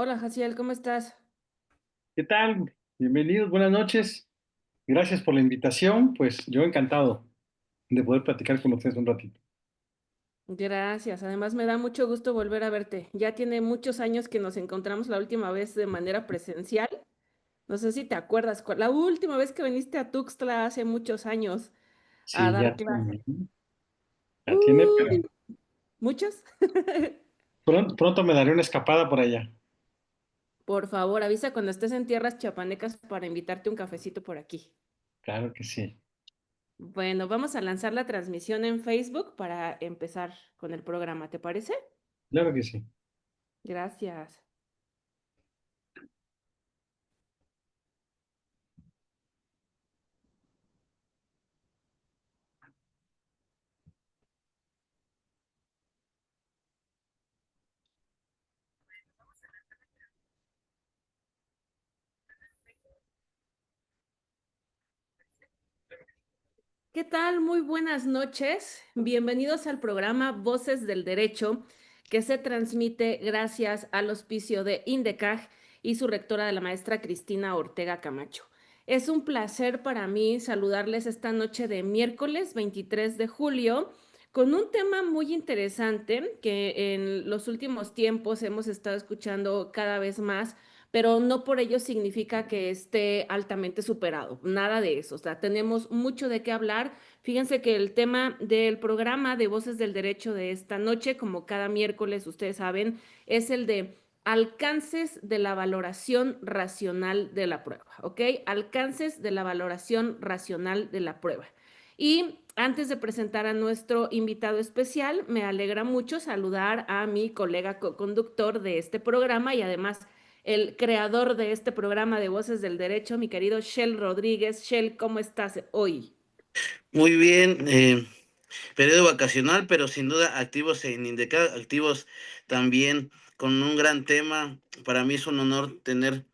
Hola, Jaciel, ¿cómo estás? ¿Qué tal? Bienvenidos, buenas noches. Gracias por la invitación. Pues yo encantado de poder platicar con ustedes un ratito. Gracias. Además, me da mucho gusto volver a verte. Ya tiene muchos años que nos encontramos la última vez de manera presencial. No sé si te acuerdas, la última vez que viniste a Tuxtla hace muchos años a Sí, dar clases. ya tiene, pero Uy, ¿muchos? pronto me daré una escapada por allá. Por favor, avisa cuando estés en tierras chiapanecas para invitarte un cafecito por aquí. Claro que sí, Bueno, vamos a lanzar la transmisión en Facebook para empezar con el programa, ¿te parece? claro que sí. Gracias. ¿Qué tal? Muy buenas noches. Bienvenidos al programa Voces del Derecho, que se transmite gracias al auspicio de INDECAG y su rectora, de la maestra Cristina Ortega Camacho. Es un placer para mí saludarles esta noche de miércoles 23 de julio con un tema muy interesante que en los últimos tiempos hemos estado escuchando cada vez más, pero no por ello significa que esté altamente superado, nada de eso. O sea, tenemos mucho de qué hablar. Fíjense que el tema del programa de Voces del Derecho de esta noche, como cada miércoles ustedes saben, es el de alcances de la valoración racional de la prueba, ¿ok? Alcances de la valoración racional de la prueba. Y antes de presentar a nuestro invitado especial, me alegra mucho saludar a mi colega co-conductor de este programa y además el creador de este programa de Voces del Derecho, mi querido Shell Rodríguez. Shell, ¿cómo estás hoy? Muy bien, periodo vacacional, pero sin duda activos en Indeca, activos también con un gran tema. Para mí es un honor tener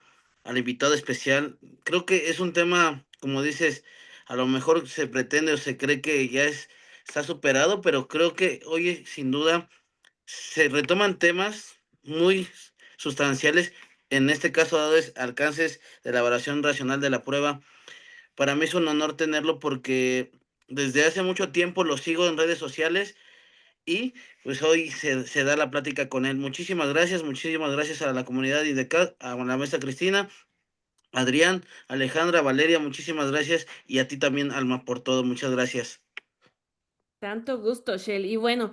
al invitado especial. Creo que es un tema, como dices, a lo mejor se pretende o se cree que está superado, pero creo que hoy sin duda se retoman temas muy sustanciales. En este caso, dado es alcances de la evaluación racional de la prueba. Para mí es un honor tenerlo porque desde hace mucho tiempo lo sigo en redes sociales y pues hoy se da la plática con él. Muchísimas gracias a la comunidad y a la maestra Cristina, Adrián, Alejandra, Valeria, muchísimas gracias y a ti también, Alma, por todo. Muchas gracias. Tanto gusto, Shell. Y bueno,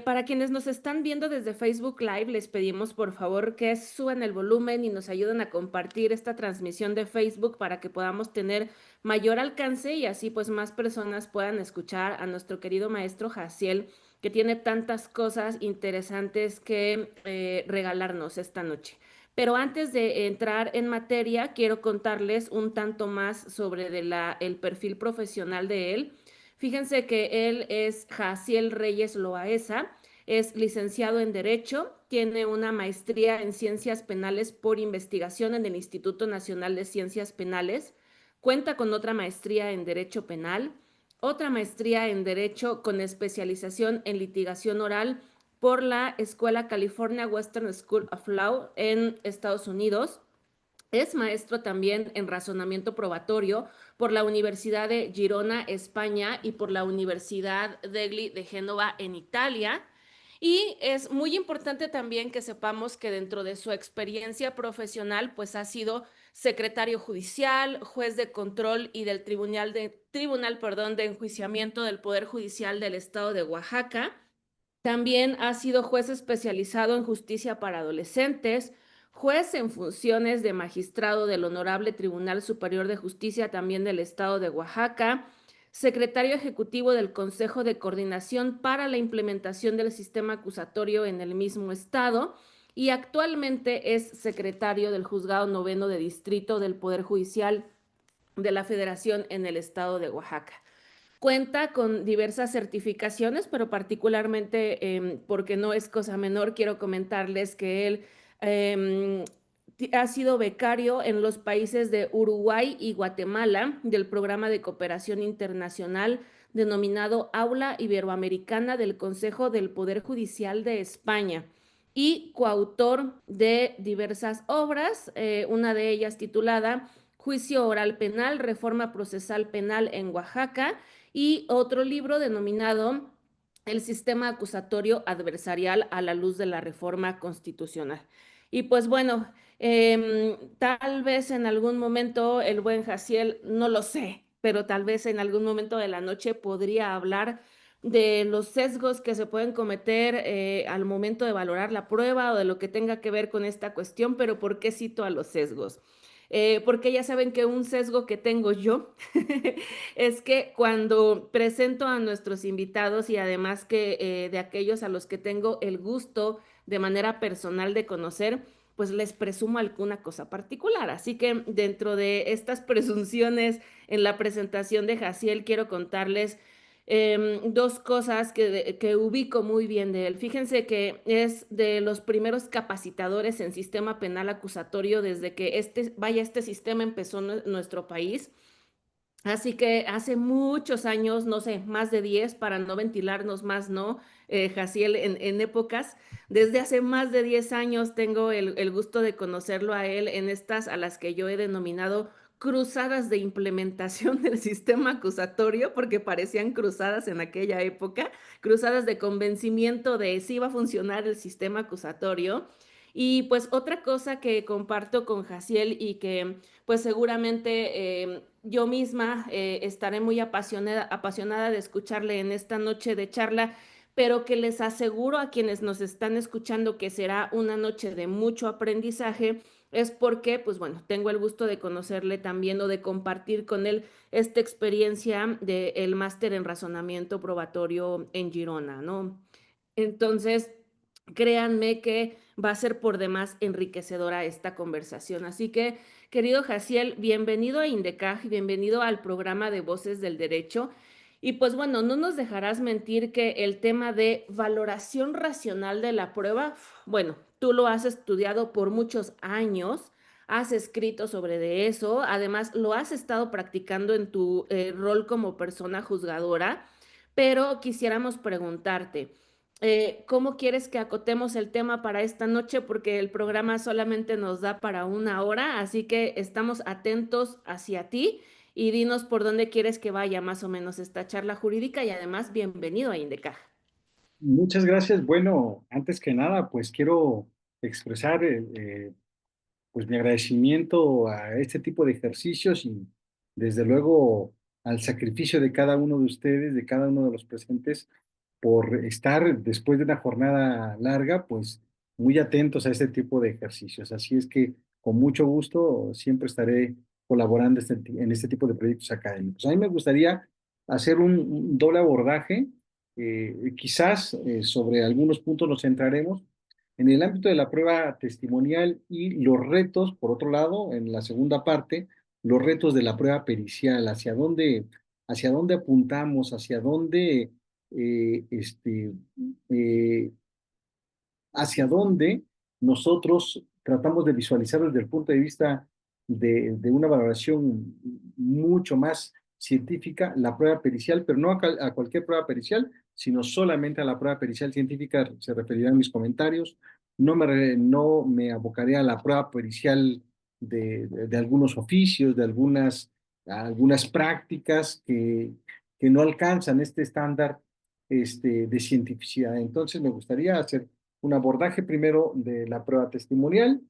para quienes nos están viendo desde Facebook Live, les pedimos por favor que suban el volumen y nos ayuden a compartir esta transmisión de Facebook para que podamos tener mayor alcance y así pues más personas puedan escuchar a nuestro querido maestro Jaciel, que tiene tantas cosas interesantes que regalarnos esta noche. Pero antes de entrar en materia, quiero contarles un tanto más sobre el perfil profesional de él. Fíjense que él es Jaciel Reyes Loaesa, es licenciado en Derecho, tiene una maestría en Ciencias Penales por investigación en el Instituto Nacional de Ciencias Penales, cuenta con otra maestría en Derecho Penal, otra maestría en Derecho con especialización en litigación oral por la Escuela California Western School of Law en Estados Unidos. Es maestro también en razonamiento probatorio por la Universidad de Girona, España, y por la Universidad degli de Génova, en Italia. Y es muy importante también que sepamos que dentro de su experiencia profesional, pues ha sido secretario judicial, juez de control y del Tribunal, de Enjuiciamiento del Poder Judicial del Estado de Oaxaca. También ha sido juez especializado en justicia para adolescentes, juez en funciones de magistrado del Honorable Tribunal Superior de Justicia también del Estado de Oaxaca, secretario ejecutivo del Consejo de Coordinación para la implementación del sistema acusatorio en el mismo estado y actualmente es secretario del Juzgado Noveno de Distrito del Poder Judicial de la Federación en el estado de Oaxaca. Cuenta con diversas certificaciones, pero particularmente porque no es cosa menor, quiero comentarles que él em, ha sido becario en los países de Uruguay y Guatemala del programa de cooperación internacional denominado Aula Iberoamericana del Consejo del Poder Judicial de España. y coautor de diversas obras, una de ellas titulada Juicio Oral Penal, Reforma Procesal Penal en Oaxaca, y otro libro denominado El Sistema Acusatorio Adversarial a la luz de la Reforma Constitucional. Y pues bueno, tal vez en algún momento el buen Jaciel, no lo sé, pero tal vez en algún momento de la noche podría hablar de los sesgos que se pueden cometer al momento de valorar la prueba o de lo que tenga que ver con esta cuestión, pero ¿por qué cito a los sesgos? Porque ya saben que un sesgo que tengo yo es que cuando presento a nuestros invitados y además que de aquellos a los que tengo el gusto de manera personal de conocer, pues les presumo alguna cosa particular. Así que dentro de estas presunciones en la presentación de Jaciel, quiero contarles dos cosas que ubico muy bien de él. Fíjense que es de los primeros capacitadores en sistema penal acusatorio desde que este sistema empezó en nuestro país. Así que hace muchos años, no sé, más de 10 para no ventilarnos más, ¿no? Jaciel, en épocas, desde hace más de 10 años tengo el gusto de conocerlo a él en estas a las que yo he denominado cruzadas de implementación del sistema acusatorio, porque parecían cruzadas en aquella época, cruzadas de convencimiento de si iba a funcionar el sistema acusatorio. Y pues otra cosa que comparto con Jaciel y que pues seguramente yo misma estaré muy apasionada de escucharle en esta noche de charla, pero que les aseguro a quienes nos están escuchando que será una noche de mucho aprendizaje, es porque, pues bueno, tengo el gusto de conocerle también o de compartir con él esta experiencia del máster en razonamiento probatorio en Girona, ¿no? Entonces, créanme que va a ser por demás enriquecedora esta conversación. Así que, querido Jaciel, bienvenido a Indecaj, bienvenido al programa de Voces del Derecho. Y pues bueno, no nos dejarás mentir que el tema de valoración racional de la prueba, bueno, tú lo has estudiado por muchos años, has escrito sobre de eso, además lo has estado practicando en tu rol como persona juzgadora, pero quisiéramos preguntarte. ¿Cómo quieres que acotemos el tema para esta noche? Porque el programa solamente nos da para una hora, así que estamos atentos hacia ti y dinos por dónde quieres que vaya más o menos esta charla jurídica y además bienvenido a Indecaj. Muchas gracias. Bueno, antes que nada, pues quiero expresar pues mi agradecimiento a este tipo de ejercicios y desde luego al sacrificio de cada uno de ustedes, de cada uno de los presentes, por estar después de una jornada larga, pues muy atentos a este tipo de ejercicios. Así es que con mucho gusto siempre estaré colaborando en este tipo de proyectos académicos. A mí me gustaría hacer un doble abordaje, quizás sobre algunos puntos nos centraremos en el ámbito de la prueba testimonial y los retos, por otro lado, en la segunda parte, los retos de la prueba pericial, hacia dónde apuntamos, hacia dónde, eh, este, eh, hacia dónde nosotros tratamos de visualizar desde el punto de vista de una valoración mucho más científica la prueba pericial, pero no a cualquier prueba pericial, sino solamente a la prueba pericial científica, se referirán mis comentarios. No me abocaré a la prueba pericial de algunos oficios, de algunas prácticas que no alcanzan este estándar de cientificidad. Entonces, me gustaría hacer un abordaje primero de la prueba testimonial.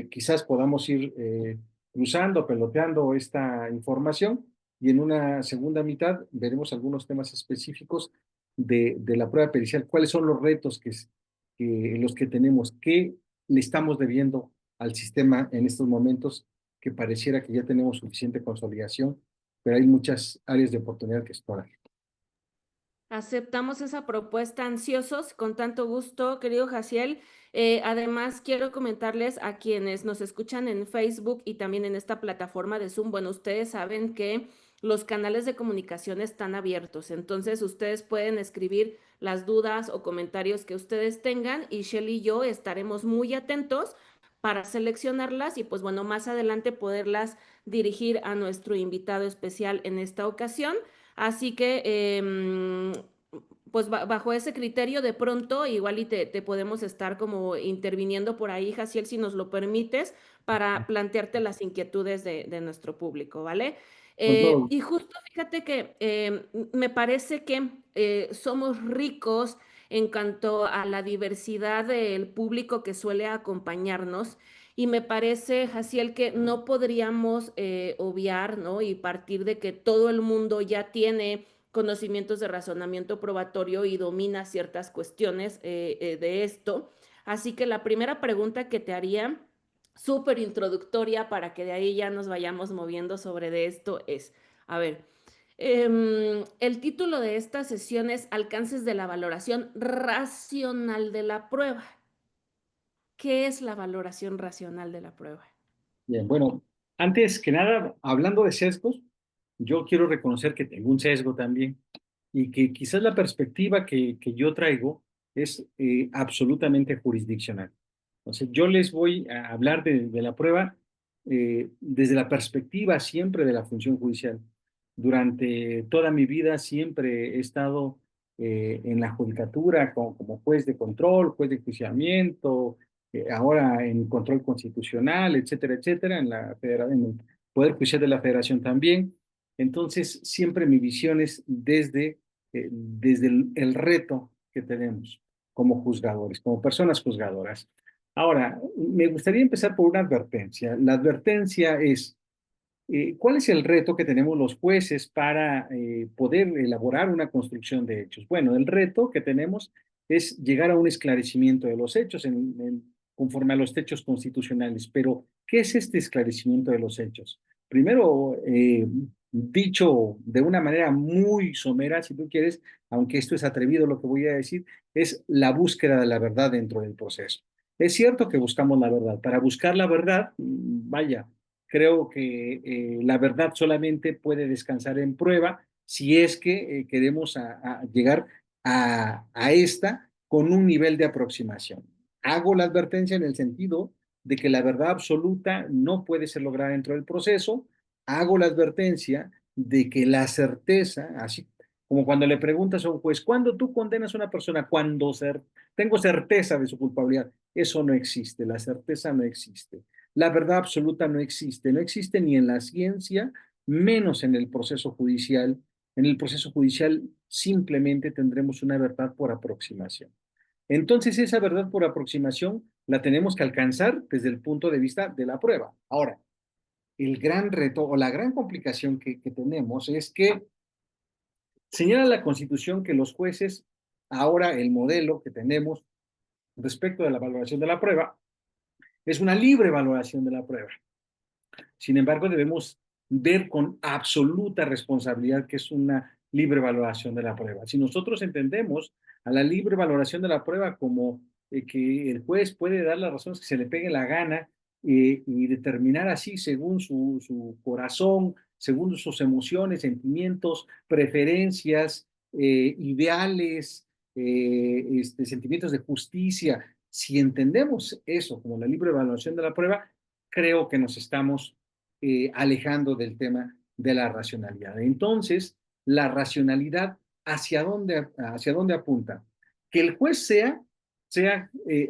Quizás podamos ir cruzando, peloteando esta información y en una segunda mitad veremos algunos temas específicos de la prueba pericial. ¿Cuáles son los retos los que tenemos? ¿Qué le estamos debiendo al sistema en estos momentos que pareciera que ya tenemos suficiente consolidación, pero hay muchas áreas de oportunidad que explorar? Aceptamos esa propuesta ansiosos, con tanto gusto, querido Jaciel. Además, quiero comentarles a quienes nos escuchan en Facebook y también en esta plataforma de Zoom. Bueno, ustedes saben que los canales de comunicación están abiertos, entonces ustedes pueden escribir las dudas o comentarios que ustedes tengan y Shelly y yo estaremos muy atentos para seleccionarlas y pues bueno, más adelante poderlas dirigir a nuestro invitado especial en esta ocasión. Así que, pues bajo ese criterio de pronto igual y te podemos estar como interviniendo por ahí, Jaciel, si nos lo permites, para plantearte las inquietudes de nuestro público, ¿vale? Con todo. Y justo fíjate que me parece que somos ricos en cuanto a la diversidad del público que suele acompañarnos. Y me parece, Jaciel, que no podríamos obviar, ¿no? Y partir de que todo el mundo ya tiene conocimientos de razonamiento probatorio y domina ciertas cuestiones de esto. Así que la primera pregunta que te haría, súper introductoria para que de ahí ya nos vayamos moviendo sobre de esto es, a ver, el título de esta sesión es Alcances de la valoración racional de la prueba. ¿Qué es la valoración racional de la prueba? Bien, bueno, antes que nada, hablando de sesgos, yo quiero reconocer que tengo un sesgo también y que quizás la perspectiva que yo traigo es absolutamente jurisdiccional. Entonces, yo les voy a hablar de la prueba desde la perspectiva siempre de la función judicial. Durante toda mi vida siempre he estado en la judicatura como juez de control, juez de enjuiciamiento, ahora en control constitucional, etcétera, etcétera, en el Poder Judicial de la Federación también. Entonces, siempre mi visión es desde el reto que tenemos como juzgadores, como personas juzgadoras. Ahora, me gustaría empezar por una advertencia. La advertencia es, ¿cuál es el reto que tenemos los jueces para poder elaborar una construcción de hechos? Bueno, el reto que tenemos es llegar a un esclarecimiento de los hechos conforme a los hechos constitucionales. Pero, ¿qué es este esclarecimiento de los hechos? Primero, dicho de una manera muy somera, si tú quieres, aunque esto es atrevido lo que voy a decir, es la búsqueda de la verdad dentro del proceso. Es cierto que buscamos la verdad. Para buscar la verdad, vaya, creo que la verdad solamente puede descansar en prueba si es que queremos llegar a esta con un nivel de aproximación. Hago la advertencia en el sentido de que la verdad absoluta no puede ser lograda dentro del proceso. Hago la advertencia de que la certeza, así como cuando le preguntas a un juez, ¿cuándo tú condenas a una persona? Cuando tengo certeza de su culpabilidad. Eso no existe, la certeza no existe. La verdad absoluta no existe, no existe ni en la ciencia, menos en el proceso judicial. En el proceso judicial simplemente tendremos una verdad por aproximación. Entonces, esa verdad por aproximación la tenemos que alcanzar desde el punto de vista de la prueba. Ahora, el gran reto o la gran complicación que tenemos es que señala la Constitución que los jueces, ahora el modelo que tenemos respecto de la valoración de la prueba, es una libre valoración de la prueba. Sin embargo, debemos ver con absoluta responsabilidad que es una libre valoración de la prueba. Si nosotros entendemos a la libre valoración de la prueba como que el juez puede dar las razones que se le pegue la gana y determinar así según su corazón, según sus emociones, sentimientos, preferencias, ideales, sentimientos de justicia. Si entendemos eso como la libre valoración de la prueba, creo que nos estamos alejando del tema de la racionalidad. Entonces, la racionalidad, hacia dónde apunta? Que el juez sea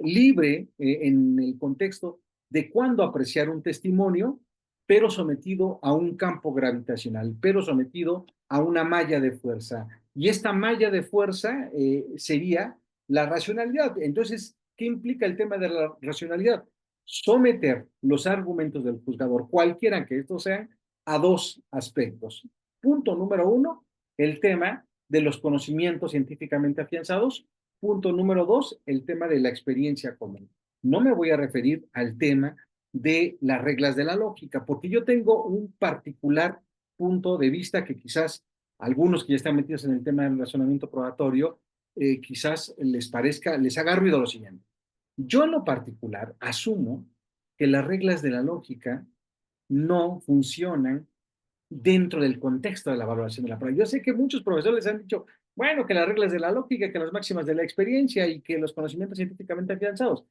libre en el contexto de cuándo apreciar un testimonio, pero sometido a un campo gravitacional, pero sometido a una malla de fuerza. Y esta malla de fuerza sería la racionalidad. Entonces, ¿qué implica el tema de la racionalidad? Someter los argumentos del juzgador, cualquiera que estos sean, a dos aspectos. Punto número uno, el tema de los conocimientos científicamente afianzados. Punto número dos, el tema de la experiencia común. No me voy a referir al tema de las reglas de la lógica, porque yo tengo un particular punto de vista que quizás algunos que ya están metidos en el tema del razonamiento probatorio, quizás les haga ruido lo siguiente. Yo en lo particular asumo que las reglas de la lógica no funcionan dentro del contexto de la valoración de la prueba. Yo sé que muchos profesores han dicho, bueno, que las reglas de la lógica, que las máximas de la experiencia y que los conocimientos científicamente afianzados.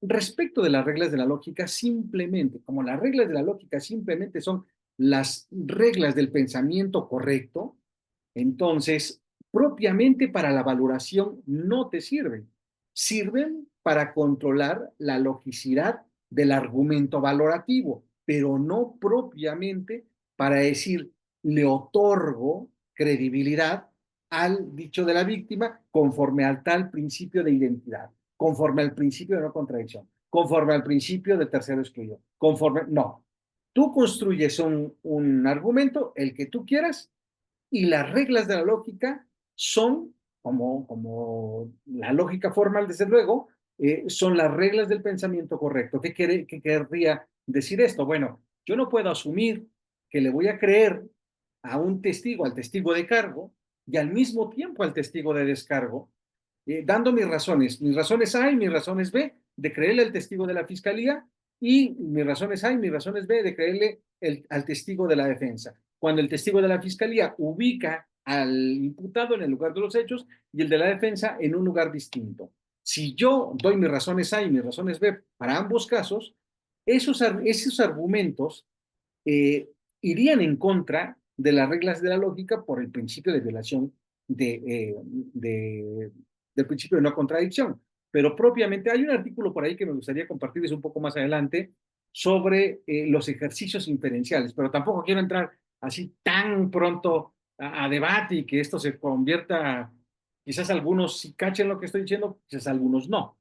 Respecto de las reglas de la lógica, simplemente, como las reglas de la lógica simplemente son las reglas del pensamiento correcto, entonces propiamente para la valoración no te sirven. Sirven para controlar la logicidad del argumento valorativo, pero no propiamente para decir, le otorgo credibilidad al dicho de la víctima conforme al tal principio de identidad, conforme al principio de no contradicción, conforme al principio de tercero excluido, conforme, no. Tú construyes un argumento, el que tú quieras, y las reglas de la lógica son, como la lógica formal, desde luego, son las reglas del pensamiento correcto. ¿Qué querría decir esto? Bueno, yo no puedo asumir que le voy a creer a un testigo, al testigo de cargo, y al mismo tiempo al testigo de descargo, dando mis razones A y mis razones B, de creerle al testigo de la fiscalía, y mis razones A y mis razones B, de creerle al testigo de la defensa. Cuando el testigo de la fiscalía ubica al imputado en el lugar de los hechos y el de la defensa en un lugar distinto. Si yo doy mis razones A y mis razones B para ambos casos, esos argumentos eh, irían en contra de las reglas de la lógica por el principio de violación del principio de no contradicción. Pero propiamente hay un artículo por ahí que me gustaría compartirles un poco más adelante sobre los ejercicios inferenciales, pero tampoco quiero entrar así tan pronto a debate y que esto se convierta, quizás algunos sí cachen lo que estoy diciendo, quizás algunos no.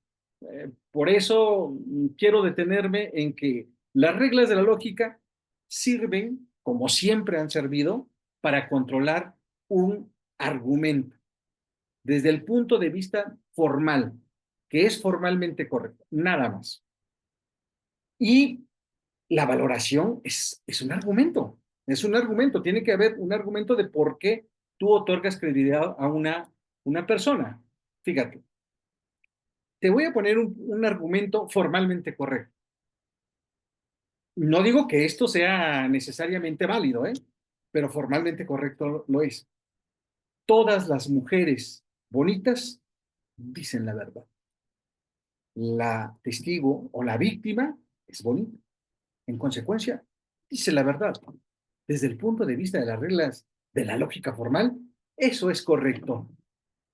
Por eso quiero detenerme en que las reglas de la lógica sirven, como siempre han servido, para controlar un argumento desde el punto de vista formal, que es formalmente correcto, nada más. Y la valoración es un argumento, tiene que haber un argumento de por qué tú otorgas credibilidad a una persona. Fíjate, te voy a poner un argumento formalmente correcto. No digo que esto sea necesariamente válido, pero formalmente correcto lo es. Todas las mujeres bonitas dicen la verdad. La testigo o la víctima es bonita. En consecuencia, dice la verdad. Desde el punto de vista de las reglas de la lógica formal, eso es correcto.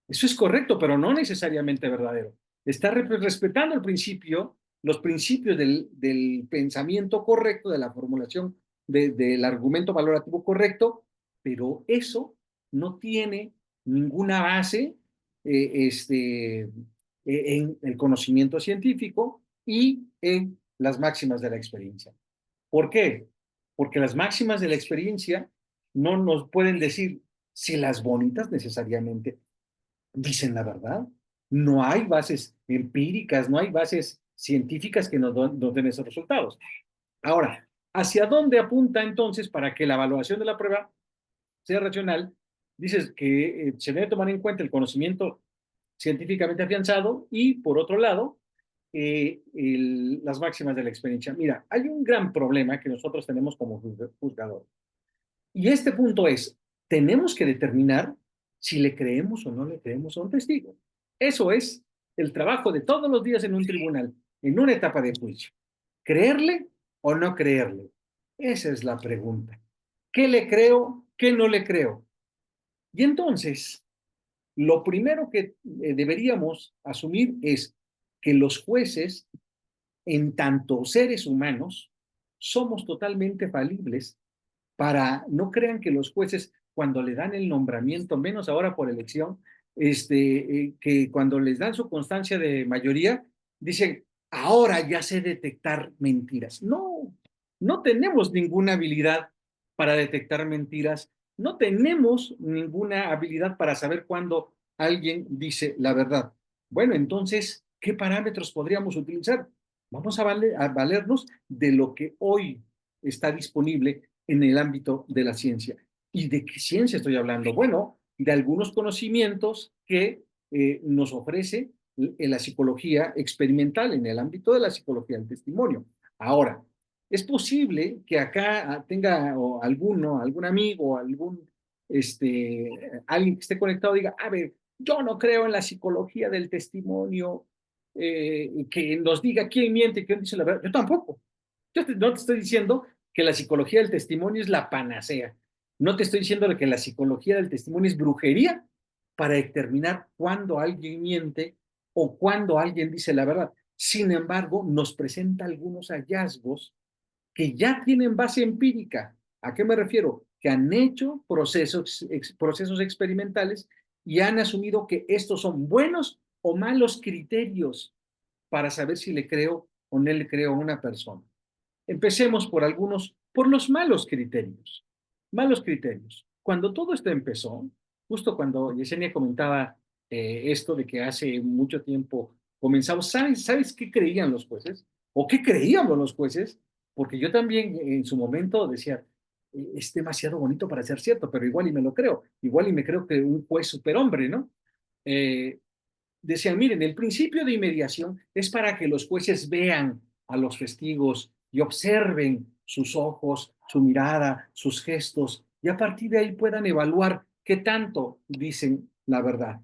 Eso es correcto, pero no necesariamente verdadero. Está respetando el principio, los principios del pensamiento correcto, de la formulación del argumento valorativo correcto, pero eso no tiene ninguna base en el conocimiento científico y en las máximas de la experiencia. ¿Por qué? Porque las máximas de la experiencia no nos pueden decir si las bonitas necesariamente dicen la verdad. No hay bases empíricas, no hay bases científicas que nos den esos resultados. Ahora, ¿hacia dónde apunta entonces para que la evaluación de la prueba sea racional? Dices que se debe tomar en cuenta el conocimiento científicamente afianzado y, por otro lado, las máximas de la experiencia. Mira, hay un gran problema que nosotros tenemos como juzgadores. Y este punto es, tenemos que determinar si le creemos o no le creemos a un testigo. Eso es el trabajo de todos los días en un tribunal, en una etapa de juicio. ¿Creerle o no creerle? Esa es la pregunta. ¿Qué le creo? ¿Qué no le creo? Y entonces, lo primero que deberíamos asumir es que los jueces, en tanto seres humanos, somos totalmente falibles no crean que los jueces, cuando le dan el nombramiento, menos ahora por elección, que cuando les dan su constancia de mayoría, dicen, ahora ya sé detectar mentiras. No, no tenemos ninguna habilidad para detectar mentiras, no tenemos ninguna habilidad para saber cuándo alguien dice la verdad. Bueno, entonces, ¿qué parámetros podríamos utilizar? Vamos a valernos de lo que hoy está disponible en el ámbito de la ciencia. ¿Y de qué ciencia estoy hablando? Bueno, de algunos conocimientos que nos ofrece la psicología experimental en el ámbito de la psicología del testimonio. Ahora, es posible que acá tenga algún amigo, alguien que esté conectado diga, a ver, yo no creo en la psicología del testimonio, que nos diga quién miente y quién dice la verdad. Yo tampoco. No te estoy diciendo que la psicología del testimonio es la panacea. No te estoy diciendo que la psicología del testimonio es brujería para determinar cuándo alguien miente o cuándo alguien dice la verdad. Sin embargo, nos presenta algunos hallazgos que ya tienen base empírica. ¿A qué me refiero? Que han hecho procesos experimentales y han asumido que estos son buenos o malos criterios para saber si le creo o no le creo a una persona. Empecemos por los malos criterios. Malos criterios. Cuando todo esto empezó, justo cuando Yesenia comentaba esto de que hace mucho tiempo comenzamos, ¿sabes qué creían los jueces? ¿O qué creíamos los jueces? Porque yo también en su momento decía, es demasiado bonito para ser cierto, pero igual y me lo creo, igual y me creo que un juez superhombre, ¿no? Eh, Decían, miren, el principio de inmediación es para que los jueces vean a los testigos y observen sus ojos, su mirada, sus gestos, y a partir de ahí puedan evaluar qué tanto dicen la verdad.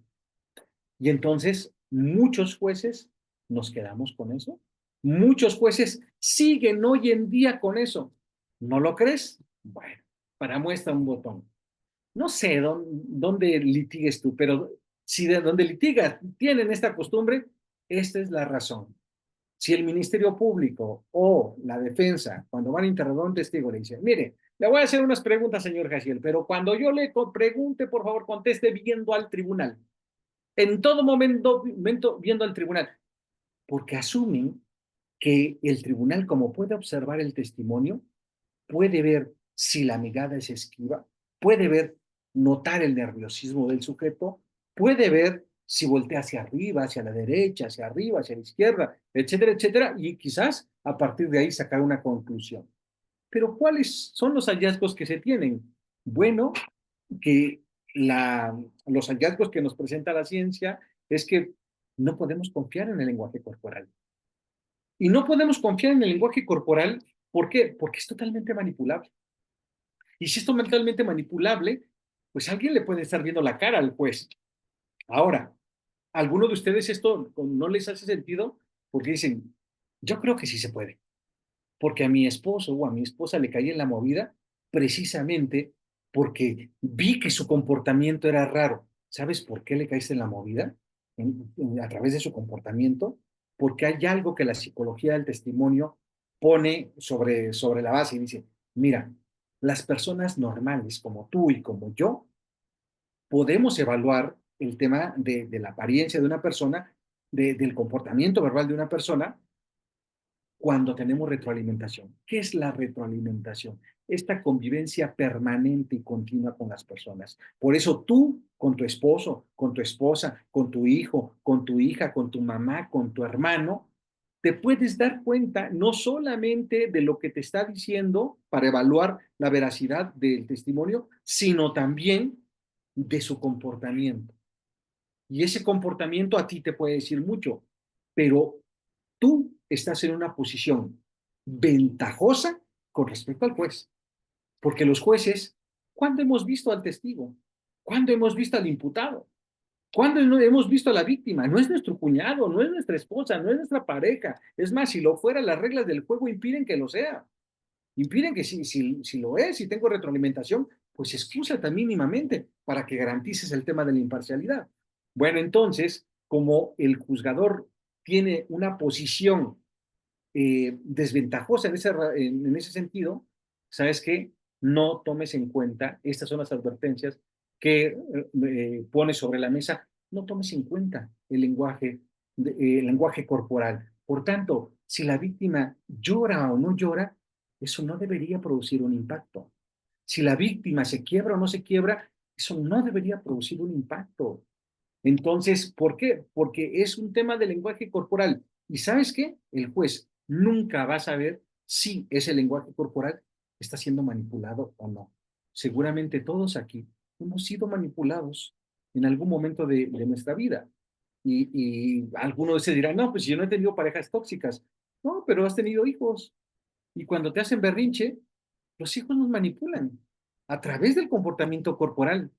Y entonces muchos jueces nos quedamos con eso. Muchos jueces siguen hoy en día con eso. ¿No lo crees? Bueno, para muestra un botón. No sé dónde litigues tú, pero si de donde litigas tienen esta costumbre, esta es la razón. Si el Ministerio Público o la defensa, cuando van a interrogar a un testigo, le dicen, mire, le voy a hacer unas preguntas, señor Jaciel, pero cuando yo le pregunte, por favor, conteste viendo al tribunal. En todo momento viendo al tribunal, porque asumen que el tribunal, como puede observar el testimonio, puede ver si la mirada es esquiva, puede ver, notar el nerviosismo del sujeto, puede ver si voltea hacia arriba, hacia la derecha, hacia arriba, hacia la izquierda, etcétera, etcétera, y quizás a partir de ahí sacar una conclusión. Pero ¿cuáles son los hallazgos que se tienen? Bueno, que los hallazgos que nos presenta la ciencia es que no podemos confiar en el lenguaje corporal. Y no podemos confiar en el lenguaje corporal, ¿por qué? Porque es totalmente manipulable. Y si es totalmente manipulable, pues alguien le puede estar viendo la cara al juez. Ahora, ¿a alguno de ustedes esto no les hace sentido? Porque dicen, yo creo que sí se puede. Porque a mi esposo o a mi esposa le caí en la movida precisamente porque vi que su comportamiento era raro. ¿Sabes por qué le caíste en la movida? A través de su comportamiento. Porque hay algo que la psicología del testimonio pone sobre la base y dice, mira, las personas normales como tú y como yo podemos evaluar el tema de la apariencia de una persona, del comportamiento verbal de una persona, cuando tenemos retroalimentación. ¿Qué es la retroalimentación? Esta convivencia permanente y continua con las personas. Por eso tú, con tu esposo, con tu esposa, con tu hijo, con tu hija, con tu mamá, con tu hermano, te puedes dar cuenta no solamente de lo que te está diciendo para evaluar la veracidad del testimonio, sino también de su comportamiento. Y ese comportamiento a ti te puede decir mucho, pero tú estás en una posición ventajosa con respecto al juez. Porque los jueces, ¿cuándo hemos visto al testigo? ¿Cuándo hemos visto al imputado? ¿Cuándo hemos visto a la víctima? No es nuestro cuñado, no es nuestra esposa, no es nuestra pareja. Es más, si lo fuera, las reglas del juego impiden que lo sea. Impiden que si lo es, si tengo retroalimentación, pues excúsate mínimamente para que garantices el tema de la imparcialidad. Bueno, entonces, como el juzgador tiene una posición desventajosa en ese sentido, ¿sabes qué? No tomes en cuenta, estas son las advertencias que pone sobre la mesa, no tomes en cuenta el lenguaje corporal. Por tanto, si la víctima llora o no llora, eso no debería producir un impacto. Si la víctima se quiebra o no se quiebra, eso no debería producir un impacto. Entonces, ¿por qué? Porque es un tema de lenguaje corporal. ¿Y sabes qué? El juez nunca va a saber si ese lenguaje corporal está siendo manipulado o no. Seguramente todos aquí hemos sido manipulados en algún momento de nuestra vida. Y algunos se dirán, no, pues yo no he tenido parejas tóxicas. No, pero has tenido hijos. Y cuando te hacen berrinche, los hijos nos manipulan a través del comportamiento corporal.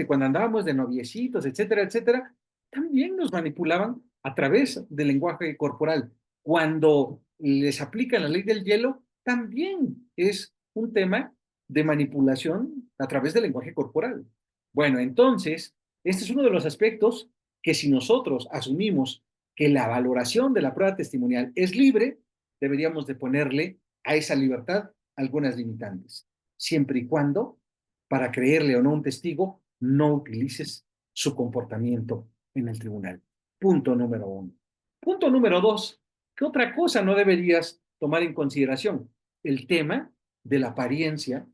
Cuando andábamos de noviecitos, etcétera, etcétera, también nos manipulaban a través del lenguaje corporal. Cuando les aplican la ley del hielo, también es un tema de manipulación a través del lenguaje corporal. Bueno, entonces, Este es uno de los aspectos que si nosotros asumimos que la valoración de la prueba testimonial es libre, deberíamos de ponerle a esa libertad algunas limitantes, siempre y cuando, para creerle o no a un testigo, no utilices su comportamiento en el tribunal. Punto número uno. Punto número dos, ¿qué otra cosa no deberías tomar en consideración? El tema de la apariencia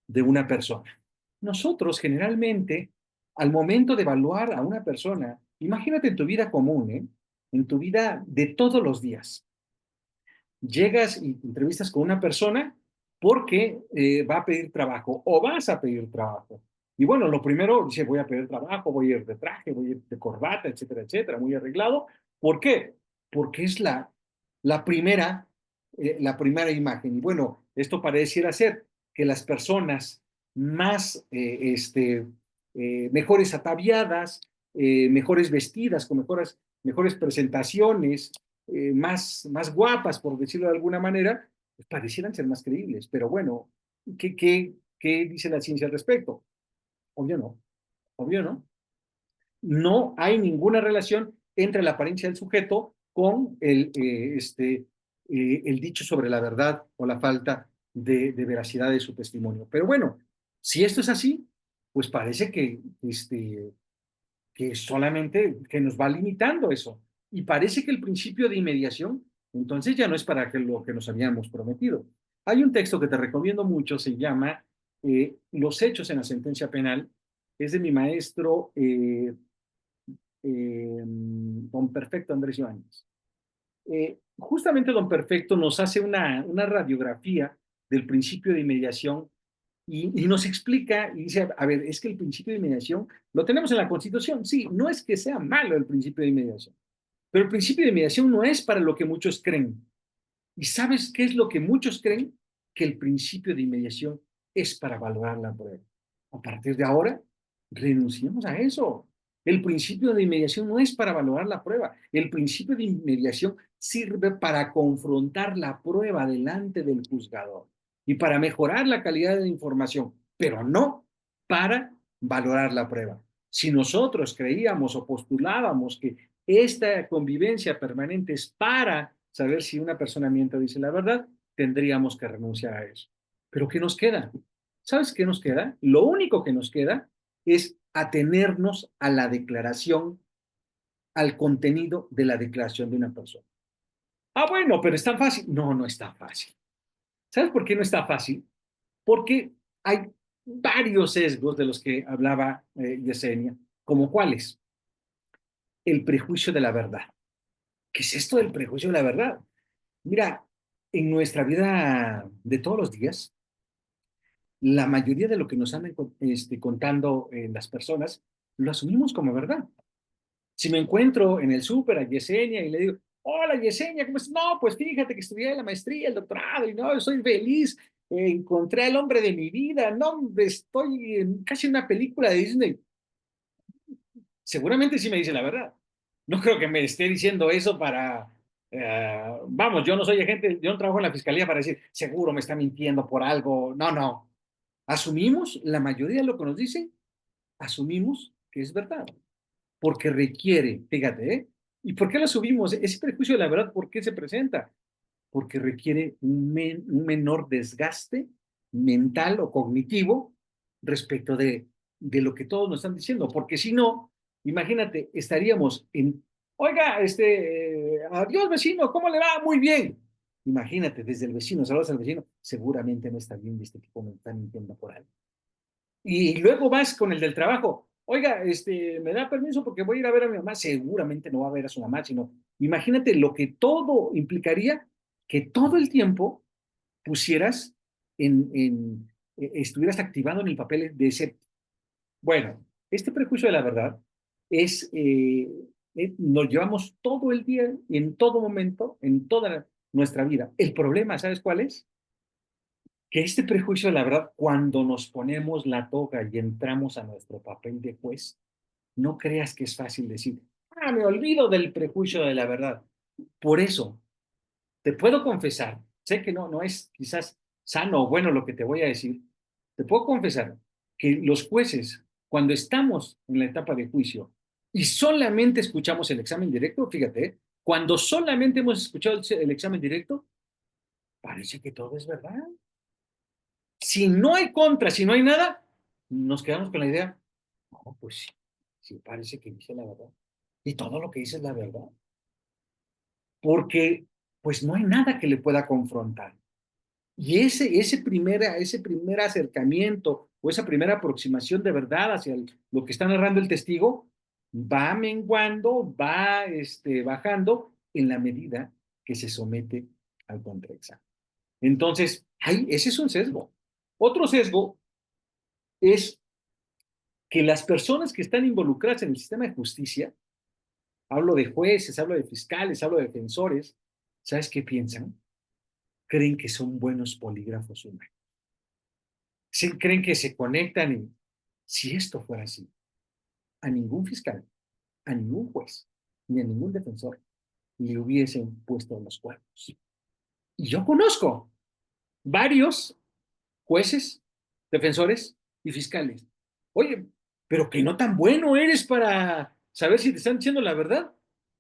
de una persona. Nosotros generalmente, al momento de evaluar a una persona, imagínate en tu vida común, en tu vida de todos los días, llegas y te entrevistas con una persona porque va a pedir trabajo o vas a pedir trabajo. Y bueno, lo primero, dice, voy a pedir trabajo, voy a ir de traje, voy a ir de corbata, etcétera, etcétera, muy arreglado. ¿Por qué? Porque es la primera imagen. Y bueno, esto pareciera ser que las personas más, mejores ataviadas, mejores vestidas, con mejores presentaciones, más guapas, por decirlo de alguna manera, pues parecieran ser más creíbles. Pero bueno, ¿qué dice la ciencia al respecto? Obvio no, obvio no. No hay ninguna relación entre la apariencia del sujeto con el dicho sobre la verdad o la falta de veracidad de su testimonio. Pero bueno, si esto es así, pues parece que solamente que nos va limitando eso. Y parece que el principio de inmediación, entonces ya no es para que lo que nos habíamos prometido. Hay un texto que te recomiendo mucho, se llama Los hechos en la sentencia penal, es de mi maestro don Perfecto Andrés Ibáñez. Justamente don Perfecto nos hace una radiografía del principio de inmediación y nos explica y dice, a ver, es que el principio de inmediación lo tenemos en la Constitución. Sí, no es que sea malo el principio de inmediación, pero el principio de inmediación no es para lo que muchos creen. ¿Y sabes qué es lo que muchos creen? Que el principio de inmediación es para valorar la prueba. A partir de ahora, renunciemos a eso. El principio de inmediación no es para valorar la prueba. El principio de inmediación sirve para confrontar la prueba delante del juzgador y para mejorar la calidad de la información, pero no para valorar la prueba. Si nosotros creíamos o postulábamos que esta convivencia permanente es para saber si una persona miente o dice la verdad, tendríamos que renunciar a eso. Pero ¿qué nos queda? ¿Sabes qué nos queda? Lo único que nos queda es atenernos a la declaración, al contenido de la declaración de una persona. Ah, bueno, pero es tan fácil. No, no es tan fácil. ¿Sabes por qué no está fácil? Porque hay varios sesgos de los que hablaba Yesenia, como cuáles. El prejuicio de la verdad. ¿Qué es esto del prejuicio de la verdad? Mira, en nuestra vida de todos los días, la mayoría de lo que nos andan contando las personas, lo asumimos como verdad. Si me encuentro en el súper a Yesenia y le digo, hola Yesenia, ¿cómo estás? No, pues fíjate que estudié la maestría, el doctorado, y no, soy feliz, encontré al hombre de mi vida, no, estoy en casi una película de Disney. Seguramente sí me dice la verdad. No creo que me esté diciendo eso para, vamos, yo no soy agente, yo no trabajo en la fiscalía para decir, seguro me está mintiendo por algo. No, no. Asumimos, la mayoría de lo que nos dicen, asumimos que es verdad, porque requiere, fíjate, ¿eh? ¿Y por qué lo asumimos? Ese prejuicio de la verdad, ¿por qué se presenta? Porque requiere un menor desgaste mental o cognitivo respecto de lo que todos nos están diciendo, porque si no, imagínate, estaríamos oiga, adiós vecino, ¿cómo le va? Muy bien. Imagínate, desde el vecino, saludos al vecino, seguramente no está bien de este tipo, me están mintiendo por algo. Y luego vas con el del trabajo, oiga, me da permiso porque voy a ir a ver a mi mamá, seguramente no va a ver a su mamá, sino, imagínate lo que todo implicaría que todo el tiempo pusieras estuvieras activado en el papel de ese. Bueno, este prejuicio de la verdad es, nos llevamos todo el día, en todo momento, en toda nuestra vida. El problema, ¿sabes cuál es? Que este prejuicio de la verdad, cuando nos ponemos la toga y entramos a nuestro papel de juez, no creas que es fácil decir, me olvido del prejuicio de la verdad. Por eso, te puedo confesar, sé que no es quizás sano o bueno lo que te voy a decir, te puedo confesar que los jueces, cuando estamos en la etapa de juicio y solamente escuchamos el examen directo, fíjate, cuando solamente hemos escuchado el examen directo, parece que todo es verdad. Si no hay contra, si no hay nada, nos quedamos con la idea, no, pues sí, sí parece que dice la verdad. Y todo lo que dice es la verdad. Porque pues no hay nada que le pueda confrontar. Y ese primer acercamiento o esa primera aproximación de verdad hacia lo que está narrando el testigo va menguando, va bajando en la medida que se somete al contraexamen. Entonces, ese es un sesgo. Otro sesgo es que las personas que están involucradas en el sistema de justicia, hablo de jueces, hablo de fiscales, hablo de defensores, ¿sabes qué piensan? Creen que son buenos polígrafos humanos. Sí, creen que se conectan y si esto fuera así, a ningún fiscal, a ningún juez, ni a ningún defensor le hubiesen puesto los cuernos. Y yo conozco varios jueces, defensores y fiscales. Oye, pero que no tan bueno eres para saber si te están diciendo la verdad.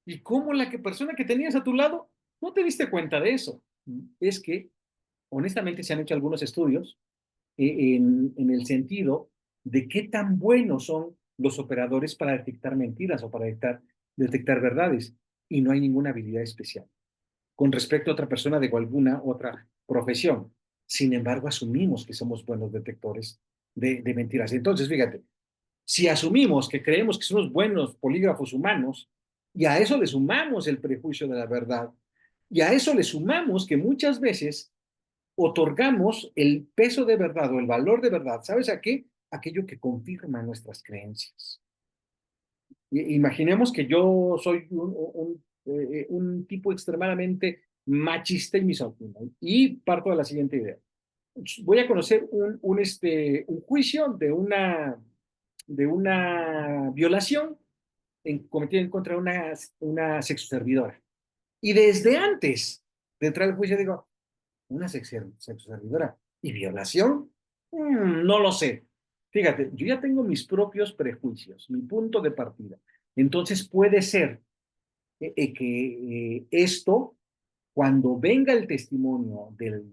¿Y cómo persona que tenías a tu lado no te diste cuenta de eso? Es que, honestamente, se han hecho algunos estudios en el sentido de qué tan buenos son los operadores para detectar mentiras o para detectar verdades. Y no hay ninguna habilidad especial con respecto a otra persona de alguna otra profesión. Sin embargo, asumimos que somos buenos detectores de mentiras. Entonces, fíjate, si asumimos que creemos que somos buenos polígrafos humanos, y a eso le sumamos el prejuicio de la verdad, y a eso le sumamos que muchas veces otorgamos el peso de verdad o el valor de verdad, ¿sabes a qué? Aquello que confirma nuestras creencias. Imaginemos que yo soy un tipo extremadamente machista y misógino y parto de la siguiente idea. Voy a conocer un juicio de una violación cometida en contra de una sexoservidora. Y desde antes de entrar al juicio digo, una sexoservidora y violación, no lo sé. Fíjate, yo ya tengo mis propios prejuicios, mi punto de partida. Entonces puede ser que esto, cuando venga el testimonio de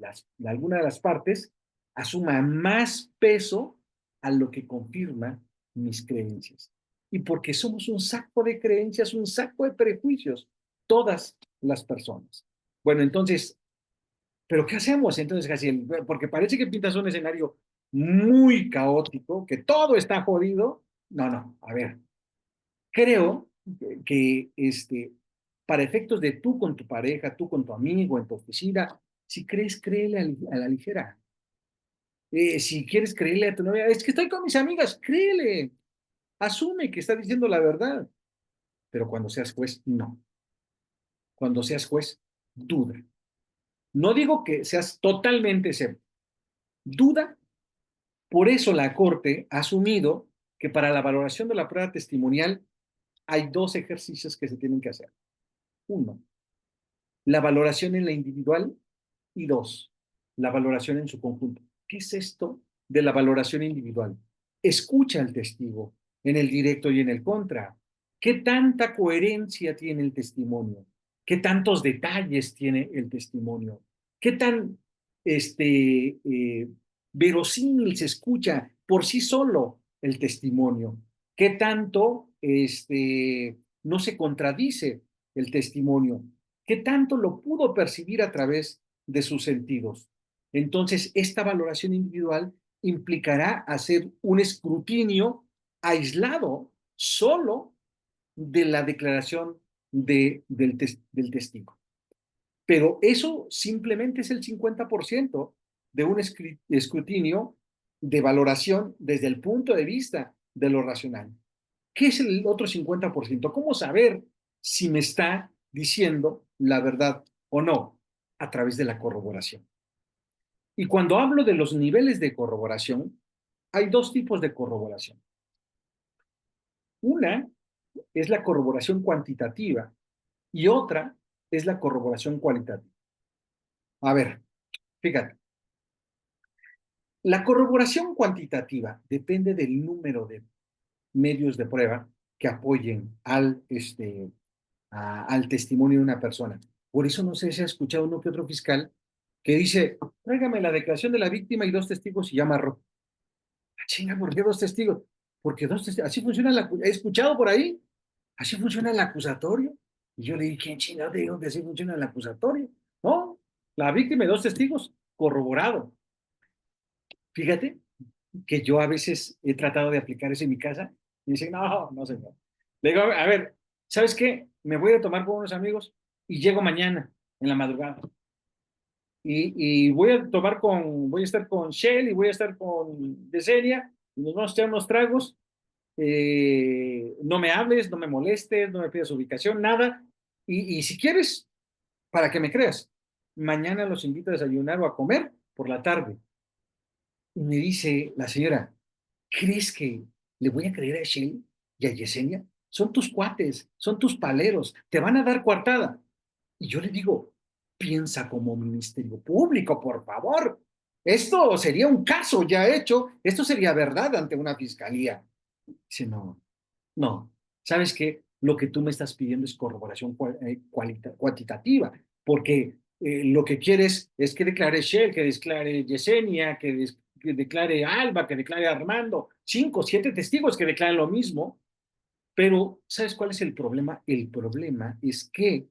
alguna de las partes, asuma más peso a lo que confirma mis creencias. Y porque somos un saco de creencias, un saco de prejuicios, todas las personas. Bueno, entonces, ¿pero qué hacemos entonces, Jaciel? Porque parece que pintas un escenario muy caótico, que todo está jodido. No, no, a ver, creo que para efectos de tú con tu pareja, tú con tu amigo, en tu oficina, si crees, créele a la ligera. Si quieres creerle a tu novia, es que estoy con mis amigas, créele. Asume que está diciendo la verdad. Pero cuando seas juez, no. Cuando seas juez, duda. No digo que seas totalmente seguro. Duda. Por eso la Corte ha asumido que para la valoración de la prueba testimonial hay dos ejercicios que se tienen que hacer. Uno, la valoración en la individual y dos, la valoración en su conjunto. ¿Qué es esto de la valoración individual? Escucha al testigo en el directo y en el contra. ¿Qué tanta coherencia tiene el testimonio? ¿Qué tantos detalles tiene el testimonio? ¿Qué tan verosímil se escucha por sí solo el testimonio? ¿Qué tanto no se contradice el testimonio? ¿Qué tanto lo pudo percibir a través de sus sentidos? Entonces, esta valoración individual implicará hacer un escrutinio aislado solo de la declaración del testigo. Pero eso simplemente es el 50% de un escrutinio de valoración desde el punto de vista de lo racional. ¿Qué es el otro 50%? ¿Cómo saber si me está diciendo la verdad o no? A través de la corroboración. Y cuando hablo de los niveles de corroboración, hay dos tipos de corroboración. Una es la corroboración cuantitativa y otra es la corroboración cualitativa. A ver, fíjate, la corroboración cuantitativa depende del número de medios de prueba que apoyen al testimonio de una persona. Por eso no sé si ha escuchado uno que otro fiscal que dice, tráigame la declaración de la víctima y 2 testigos y llama a Rojo. Ah, chinga, ¿por qué 2 testigos? Porque 2 testigos, así funciona he escuchado por ahí, así funciona el acusatorio. Y yo le dije, ¿quién chingado te dijo que así funciona el acusatorio? No, la víctima y 2 testigos, corroborado. Fíjate que yo a veces he tratado de aplicar eso en mi casa y dicen, no, no señor. Le digo, a ver, ¿sabes qué? Me voy a tomar con unos amigos y llego mañana en la madrugada. Y voy a estar con Shell y voy a estar con Yesenia y nos vamos a echar unos tragos. No me hables, no me molestes, no me pidas ubicación, nada. Y si quieres, para que me creas, mañana los invito a desayunar o a comer por la tarde. Y me dice la señora, ¿crees que le voy a creer a Shell y a Yesenia? Son tus cuates, son tus paleros, te van a dar coartada. Y yo le digo, piensa como Ministerio Público, por favor. Esto sería un caso ya hecho, esto sería verdad ante una fiscalía. Dice, no, no, ¿sabes qué? Lo que tú me estás pidiendo es corroboración cuantitativa, porque lo que quieres es que declare Shell, que declare Yesenia, que declare Alba, que declare Armando, 5, 7 testigos que declaren lo mismo, pero ¿sabes cuál es el problema? El problema es que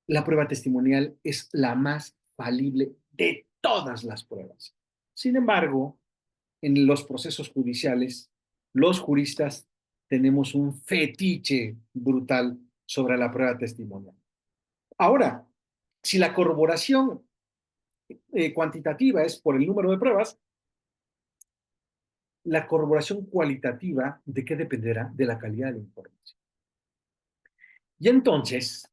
la prueba testimonial es la más falible de todas las pruebas. Sin embargo, en los procesos judiciales, los juristas tenemos un fetiche brutal sobre la prueba testimonial. Ahora, si la corroboración cuantitativa es por el número de pruebas, la corroboración cualitativa, ¿de qué dependerá? De la calidad de la información. Y entonces,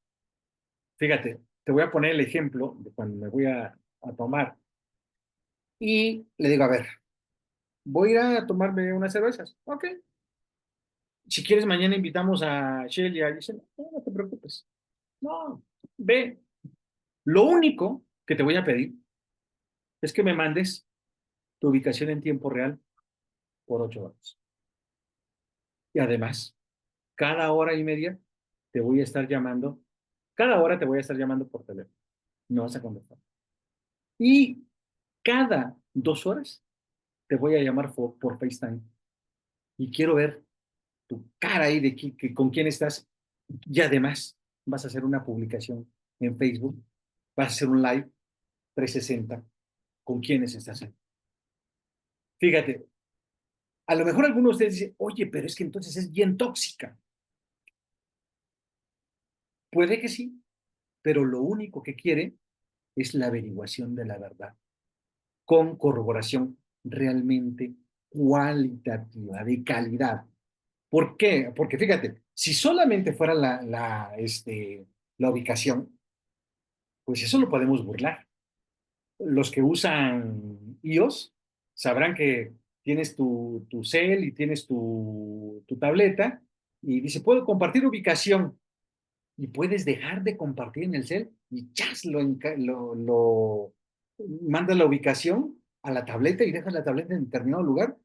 fíjate, te voy a poner el ejemplo de cuando me voy a tomar y le digo, a ver, voy a ir a tomarme unas cervezas. Ok. Si quieres, mañana invitamos a Shelly y dicen, no, no te preocupes. No, ve. Lo único que te voy a pedir es que me mandes tu ubicación en tiempo real por 8 horas. Y además, cada hora y media te voy a estar llamando, cada hora te voy a estar llamando por teléfono. No vas a contestar. Y cada 2 horas te voy a llamar por FaceTime. Y quiero ver tu cara ahí con quién estás. Y además, vas a hacer una publicación en Facebook, vas a hacer un live 360 con quiénes estás ahí. Fíjate, a lo mejor algunos de ustedes dicen, oye, pero es que entonces es bien tóxica. Puede que sí, pero lo único que quiere es la averiguación de la verdad, con corroboración realmente cualitativa, de calidad. ¿Por qué? Porque fíjate, si solamente fuera la ubicación, pues eso lo podemos burlar. Los que usan iOS sabrán que tienes tu cel y tienes tu tableta y dice, puedo compartir ubicación y puedes dejar de compartir en el cel y chas, mandas la ubicación a la tableta y dejas la tableta en determinado lugar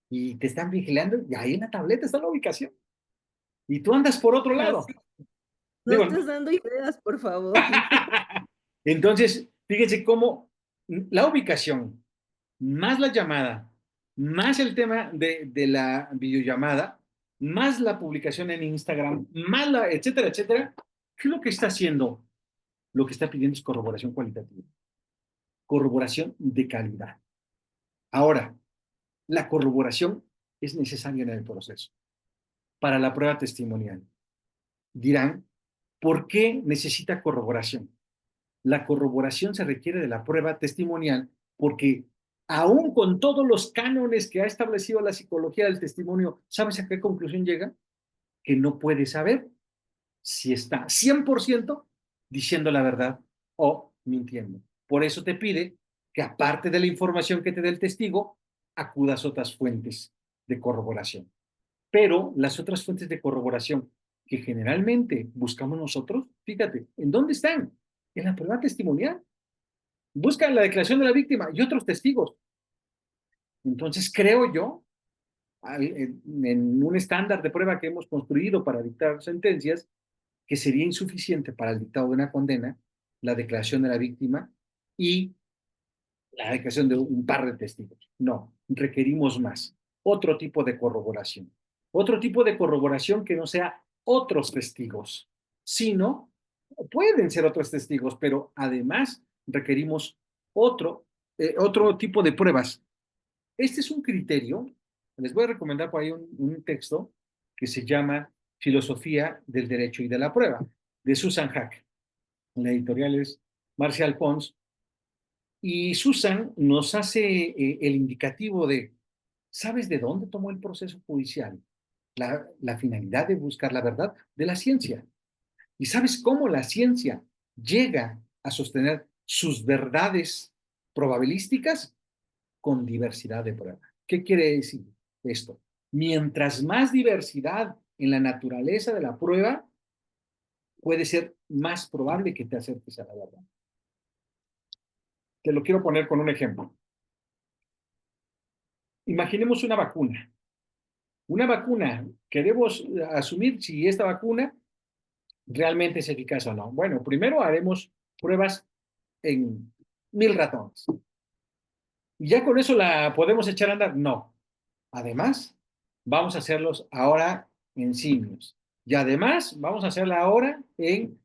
y te están vigilando y ahí en la tableta está la ubicación y tú andas por otro lado. Así, no Digo, estés dando ideas, por favor. entonces, fíjense cómo la ubicación, más la llamada, más el tema de la videollamada, más la publicación en Instagram, más etcétera, etcétera, ¿qué es lo que está haciendo? Lo que está pidiendo es corroboración cualitativa, corroboración de calidad. Ahora, la corroboración es necesaria en el proceso. Para la prueba testimonial, dirán, ¿por qué necesita corroboración? La corroboración se requiere de la prueba testimonial porque aún con todos los cánones que ha establecido la psicología del testimonio, ¿sabes a qué conclusión llega? Que no puede saber si está 100% diciendo la verdad o mintiendo. Por eso te pide que aparte de la información que te dé el testigo, acudas a otras fuentes de corroboración. Pero las otras fuentes de corroboración que generalmente buscamos nosotros, fíjate, ¿en dónde están? En la prueba testimonial. Buscan la declaración de la víctima y otros testigos. Entonces creo yo en un estándar de prueba que hemos construido para dictar sentencias, que sería insuficiente para el dictado de una condena, la declaración de la víctima y la declaración de un par de testigos. No, requerimos más. Otro tipo de corroboración. Otro tipo de corroboración que no sea otros testigos, sino, pueden ser otros testigos, pero además requerimos otro tipo de pruebas. Este es un criterio, les voy a recomendar por ahí un texto que se llama Filosofía del Derecho y de la Prueba, de Susan Hack. La editorial es Marcial Pons, y Susan nos hace el indicativo de, ¿sabes de dónde tomó el proceso judicial? La finalidad de buscar la verdad de la ciencia. ¿Y sabes cómo la ciencia llega a sostener sus verdades probabilísticas? Con diversidad de pruebas. ¿Qué quiere decir esto? Mientras más diversidad en la naturaleza de la prueba, puede ser más probable que te acerques a la verdad. Te lo quiero poner con un ejemplo. Imaginemos una vacuna. Una vacuna, queremos asumir si esta vacuna realmente es eficaz o no. Bueno, primero haremos pruebas en 1000 ratones. ¿Y ya con eso la podemos echar a andar? No. Además, vamos a hacerlos ahora en simios. Y además, vamos a hacerla ahora en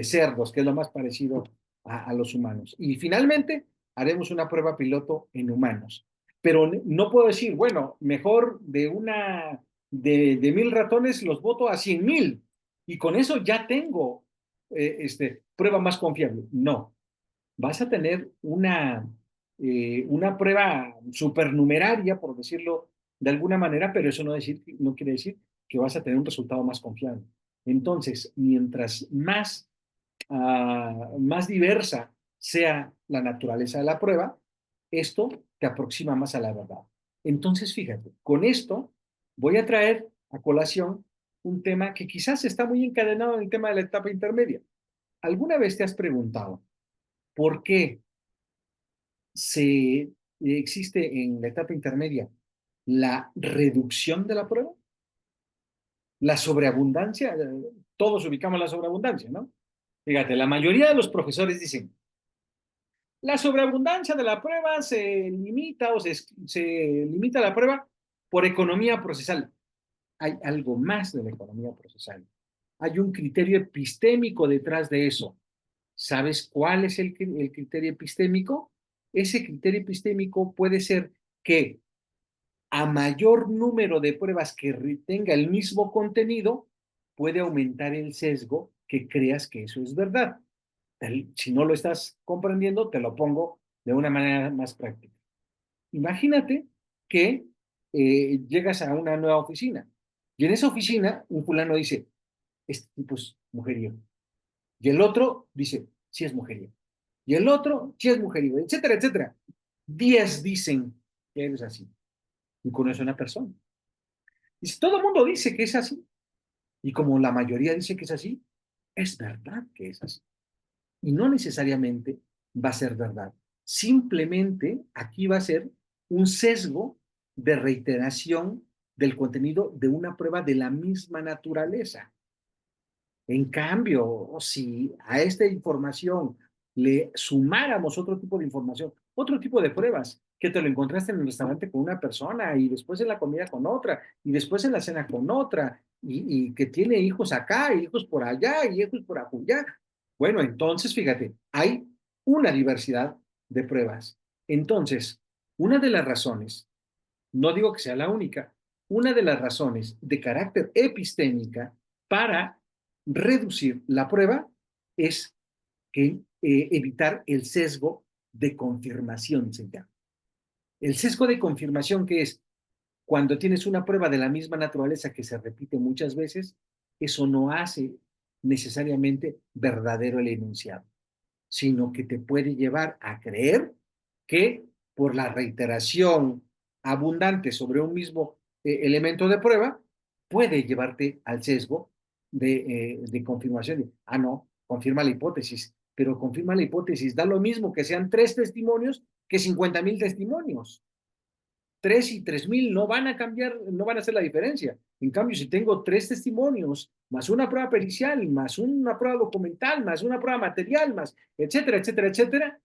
cerdos, que es lo más parecido a los humanos. Y finalmente, haremos una prueba piloto en humanos. Pero no puedo decir, bueno, mejor de 1000 ratones los voto a 100,000. Y con eso ya tengo prueba más confiable. No, vas a tener una prueba supernumeraria, por decirlo de alguna manera, pero eso no quiere decir que vas a tener un resultado más confiable. Entonces, mientras más diversa sea la naturaleza de la prueba, esto te aproxima más a la verdad. Entonces, fíjate, con esto voy a traer a colación un tema que quizás está muy encadenado en el tema de la etapa intermedia. ¿Alguna vez te has preguntado por qué existe en la etapa intermedia la reducción de la prueba? La sobreabundancia, todos ubicamos la sobreabundancia, ¿no? Fíjate, la mayoría de los profesores dicen, la sobreabundancia de la prueba se limita se limita la prueba por economía procesal. Hay algo más de la economía procesal. Hay un criterio epistémico detrás de eso. ¿Sabes cuál es el criterio epistémico? Ese criterio epistémico puede ser que a mayor número de pruebas que tenga el mismo contenido, puede aumentar el sesgo que creas que eso es verdad. Si no lo estás comprendiendo, te lo pongo de una manera más práctica. Imagínate que llegas a una nueva oficina y en esa oficina un fulano dice, este tipo es mujeriego. Y el otro dice, sí es mujeriego. Y el otro, sí es mujeriego, etcétera, etcétera. 10 dicen que eres así. Y conoce a una persona. Y si todo el mundo dice que es así, y como la mayoría dice que es así, es verdad que es así. Y no necesariamente va a ser verdad. Simplemente aquí va a ser un sesgo de reiteración del contenido de una prueba de la misma naturaleza. En cambio, si a esta información le sumáramos otro tipo de información, otro tipo de pruebas, que te lo encontraste en el restaurante con una persona y después en la comida con otra y después en la cena con otra y que tiene hijos acá y hijos por allá y hijos por acullá. Bueno, entonces fíjate, hay una diversidad de pruebas. Entonces, una de las razones, no digo que sea la única, una de las razones de carácter epistémica para reducir la prueba es que evitar el sesgo de confirmación, se llama. El sesgo de confirmación, que es cuando tienes una prueba de la misma naturaleza que se repite muchas veces, eso no hace necesariamente verdadero el enunciado, sino que te puede llevar a creer que por la reiteración abundante sobre un mismo elemento de prueba, puede llevarte al sesgo de confirmación. Ah, no, confirma la hipótesis, pero confirma la hipótesis. Da lo mismo que sean 3 testimonios que 50,000 testimonios. 3 y 3,000 no van a cambiar, no van a hacer la diferencia. En cambio, si tengo 3 testimonios, más una prueba pericial, más una prueba documental, más una prueba material, más etcétera, etcétera, etcétera,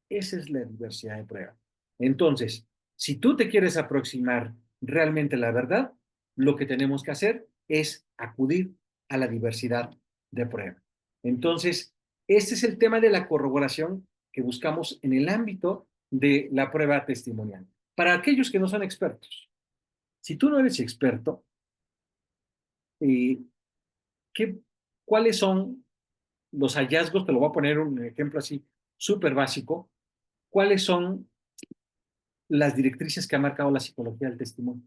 esa es la diversidad de prueba. Entonces, si tú te quieres aproximar realmente a la verdad, lo que tenemos que hacer es acudir a la diversidad de prueba. Entonces, este es el tema de la corroboración que buscamos en el ámbito de la prueba testimonial. Para aquellos que no son expertos, si tú no eres experto, eh, ¿qué, ¿cuáles son los hallazgos? Te lo voy a poner un ejemplo así súper básico. ¿Cuáles son las directrices que ha marcado la psicología del testimonio?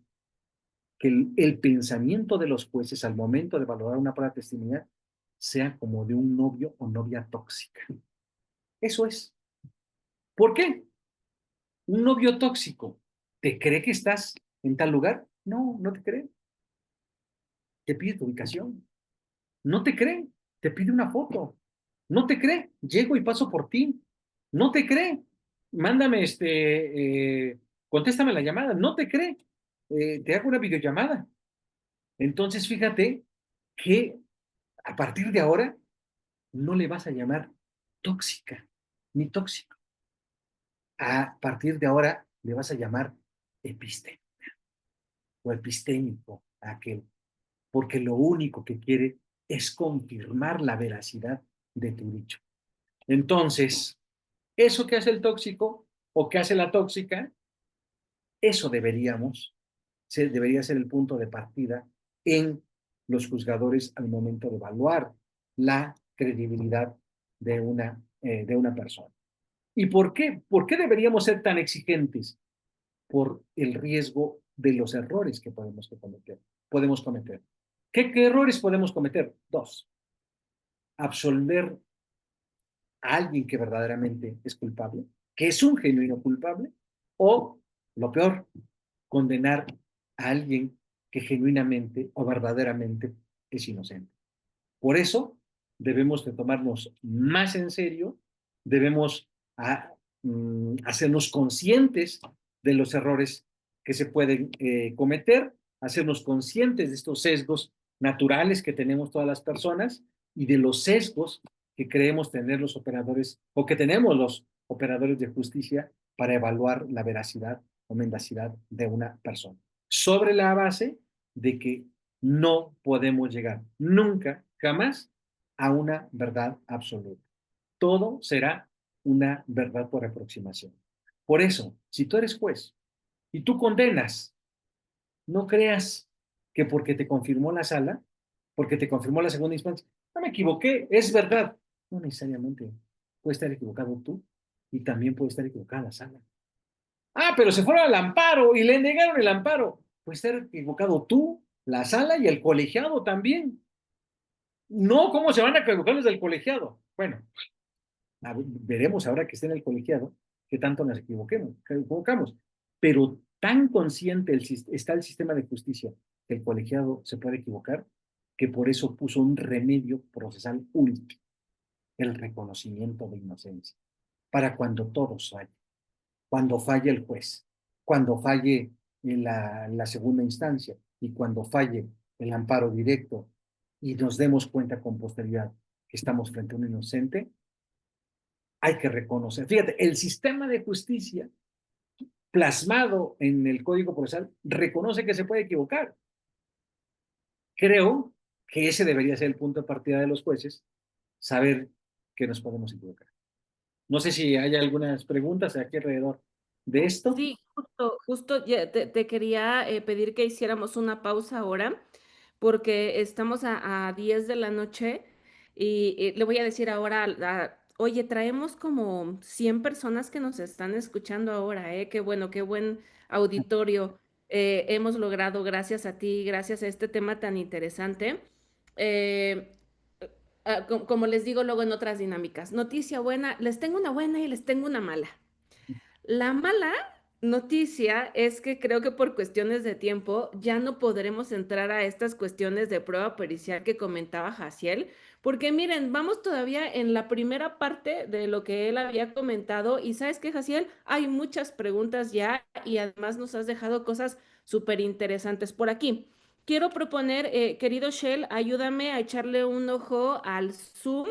Que el pensamiento de los jueces al momento de valorar una prueba testimonial sea como de un novio o novia tóxica. Eso es. ¿Por qué? Un novio tóxico, ¿te cree que estás en tal lugar? No, no te cree. Te pide tu ubicación. No te cree. Te pide una foto. No te cree. Llego y paso por ti. No te cree. Mándame contéstame la llamada. No te cree. Te hago una videollamada. Entonces, fíjate que a partir de ahora no le vas a llamar tóxica ni tóxico. A partir de ahora le vas a llamar episte o epistémico a aquel, porque lo único que quiere es confirmar la veracidad de tu dicho. Entonces, eso que hace el tóxico o que hace la tóxica, eso debería ser el punto de partida en los juzgadores al momento de evaluar la credibilidad de una persona. ¿Y por qué? ¿Por qué deberíamos ser tan exigentes? Por el riesgo de los errores que podemos cometer. ¿Qué errores podemos cometer? Dos: absolver a alguien que verdaderamente es culpable, que es un genuino culpable, o, lo peor, condenar a alguien que genuinamente o verdaderamente es inocente. Por eso debemos de tomarnos más en serio, debemos hacernos conscientes de los errores que se pueden cometer, hacernos conscientes de estos sesgos naturales que tenemos todas las personas y de los sesgos que creemos tener los operadores o que tenemos los operadores de justicia para evaluar la veracidad o mendacidad de una persona. Sobre la base de que no podemos llegar nunca, jamás, a una verdad absoluta. Todo será una verdad por aproximación. Por eso, si tú eres juez y tú condenas, no creas que porque te confirmó la sala, porque te confirmó la segunda instancia, no me equivoqué, es verdad. No necesariamente. Puede estar equivocado tú y también puede estar equivocada la sala. Ah, pero se fueron al amparo y le negaron el amparo. Puede estar equivocado tú, la sala y el colegiado también. No, ¿cómo se van a equivocar los del colegiado? Bueno, veremos ahora que esté en el colegiado qué tanto nos equivocamos. Pero tan consciente está el sistema de justicia que el colegiado se puede equivocar, que por eso puso un remedio procesal último, el reconocimiento de inocencia, para cuando todos fallen, cuando falle el juez, cuando falle en la segunda instancia y cuando falle el amparo directo y nos demos cuenta con posterioridad que estamos frente a un inocente, hay que reconocer. Fíjate, el sistema de justicia plasmado en el Código Procesal reconoce que se puede equivocar. Creo que ese debería ser el punto de partida de los jueces, saber que nos podemos equivocar. No sé si hay algunas preguntas aquí alrededor de esto. Sí, justo ya te quería, pedir que hiciéramos una pausa ahora, porque estamos a 10 de la noche y, le voy a decir ahora oye, traemos como 100 personas que nos están escuchando ahora, ¿eh? Qué buen auditorio, hemos logrado gracias a ti, gracias a este tema tan interesante. Eh, como les digo luego en otras dinámicas, noticia buena, les tengo una buena y les tengo una mala. La mala noticia es que creo que por cuestiones de tiempo ya no podremos entrar a estas cuestiones de prueba pericial que comentaba Jaciel, porque miren, vamos todavía en la primera parte de lo que él había comentado y sabes qué, Jaciel, hay muchas preguntas ya y además nos has dejado cosas súper interesantes por aquí. Quiero proponer, querido Shell, ayúdame a echarle un ojo al Zoom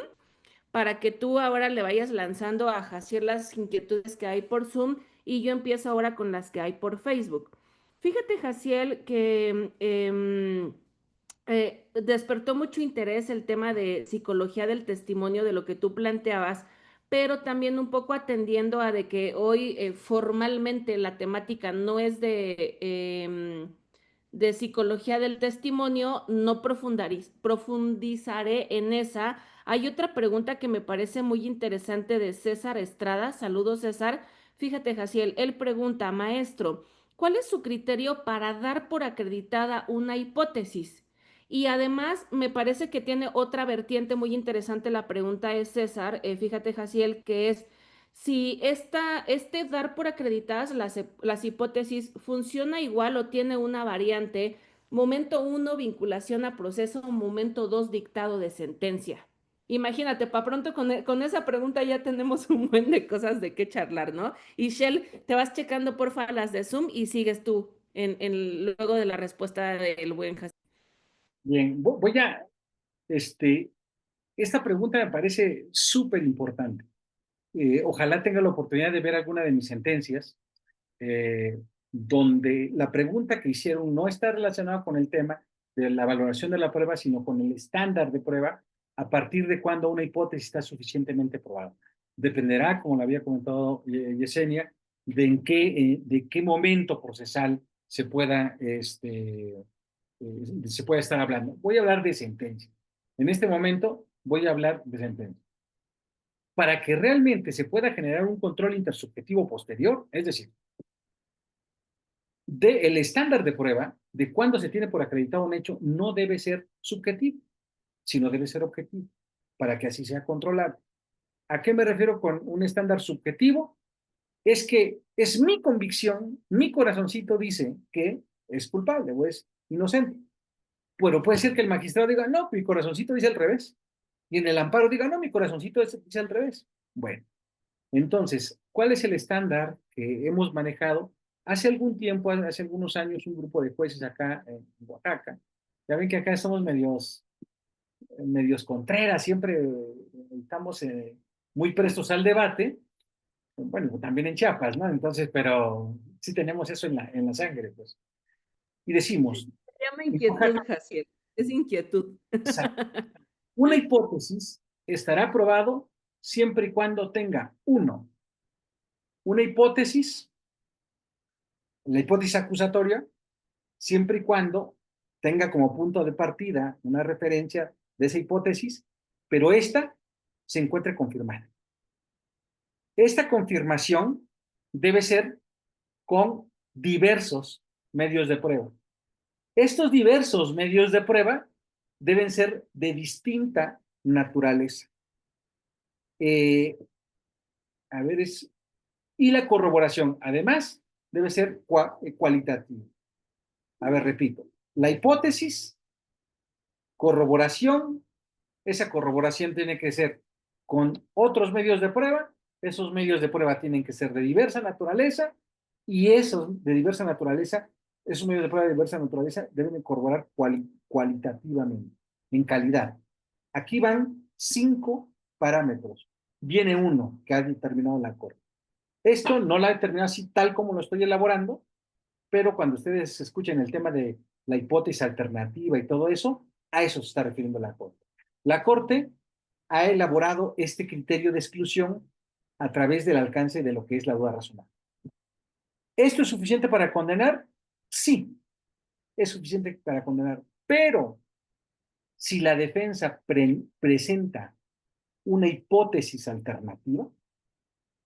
para que tú ahora le vayas lanzando a Jaciel las inquietudes que hay por Zoom y yo empiezo ahora con las que hay por Facebook. Fíjate, Jaciel, que despertó mucho interés el tema de psicología del testimonio de lo que tú planteabas, pero también un poco atendiendo a de que hoy formalmente la temática no es de psicología del testimonio, no profundizaré en esa. Hay otra pregunta que me parece muy interesante de César Estrada. Saludos, César. Fíjate, Jaciel, él pregunta, maestro, ¿cuál es su criterio para dar por acreditada una hipótesis? Y además me parece que tiene otra vertiente muy interesante la pregunta de César, fíjate, Jaciel, que es si este dar por acreditadas las hipótesis funciona igual o tiene una variante, momento uno, vinculación a proceso, momento dos, dictado de sentencia. Imagínate, para pronto con esa pregunta ya tenemos un buen de cosas de qué charlar, ¿no? Y Shell, te vas checando porfa las de Zoom y sigues tú luego de la respuesta del buen Jaciel. Bien, voy a, esta pregunta me parece súper importante. Ojalá tenga la oportunidad de ver alguna de mis sentencias, eh, donde la pregunta que hicieron no está relacionada con el tema de la valoración de la prueba, sino con el estándar de prueba a partir de cuando una hipótesis está suficientemente probada. Dependerá, como lo había comentado Yesenia, de qué momento procesal se pueda estar hablando. Voy a hablar de sentencia. En este momento voy a hablar de sentencia. Para que realmente se pueda generar un control intersubjetivo posterior, es decir, el estándar de prueba de cuándo se tiene por acreditado un hecho no debe ser subjetivo, sino debe ser objetivo, para que así sea controlado. ¿A qué me refiero con un estándar subjetivo? Es que es mi convicción, mi corazoncito dice que es culpable o es inocente. Bueno, puede ser que el magistrado diga, no, mi corazoncito dice al revés. Y en el amparo diga, no, mi corazoncito dice al revés. Bueno, entonces, ¿cuál es el estándar que hemos manejado? Hace algún tiempo, hace algunos años, un grupo de jueces acá en Oaxaca, ya ven que acá somos medios contreras, siempre estamos muy prestos al debate, bueno, también en Chiapas, ¿no? Entonces, pero sí tenemos eso en la sangre, pues. Y decimos, Se llama en inquietud, Oaxaca, Jaciel. Es inquietud. una hipótesis estará aprobado siempre y cuando tenga, uno, una hipótesis, la hipótesis acusatoria, siempre y cuando tenga como punto de partida una referencia de esa hipótesis, pero esta se encuentre confirmada. Esta confirmación debe ser con diversos medios de prueba. Estos diversos medios de prueba deben ser de distinta naturaleza. A ver, y la corroboración, además, debe ser cualitativa. A ver, repito, la hipótesis, corroboración, esa corroboración tiene que ser con otros medios de prueba, esos medios de prueba tienen que ser de diversa naturaleza y esos de diversa naturaleza, esos medios de prueba de diversa naturaleza deben corroborar cualitativamente, en calidad. Aquí van 5 parámetros. Viene uno que ha determinado la Corte. Esto no la he determinado así tal como lo estoy elaborando, pero cuando ustedes escuchen el tema de la hipótesis alternativa y todo eso, a eso se está refiriendo la Corte. La Corte ha elaborado este criterio de exclusión a través del alcance de lo que es la duda razonable. ¿Esto es suficiente para condenar? Sí, es suficiente para condenar, pero si la defensa presenta una hipótesis alternativa,